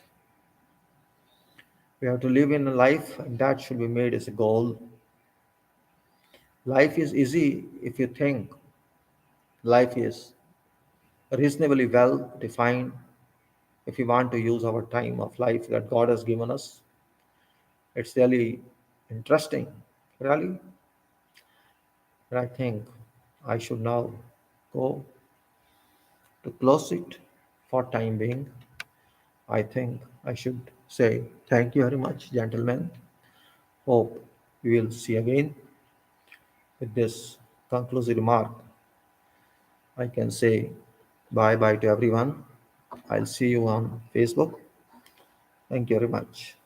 We have to live in a life, and that should be made as a goal. Life is easy if you think life is reasonably well defined. If we want to use our time of life that God has given us, it's really interesting, really. But I think I should now go to close it for time being. I think I should say thank you very much, gentlemen. Hope we will see again. With this conclusive remark, I can say bye bye to everyone. I'll see you on Facebook. Thank you very much.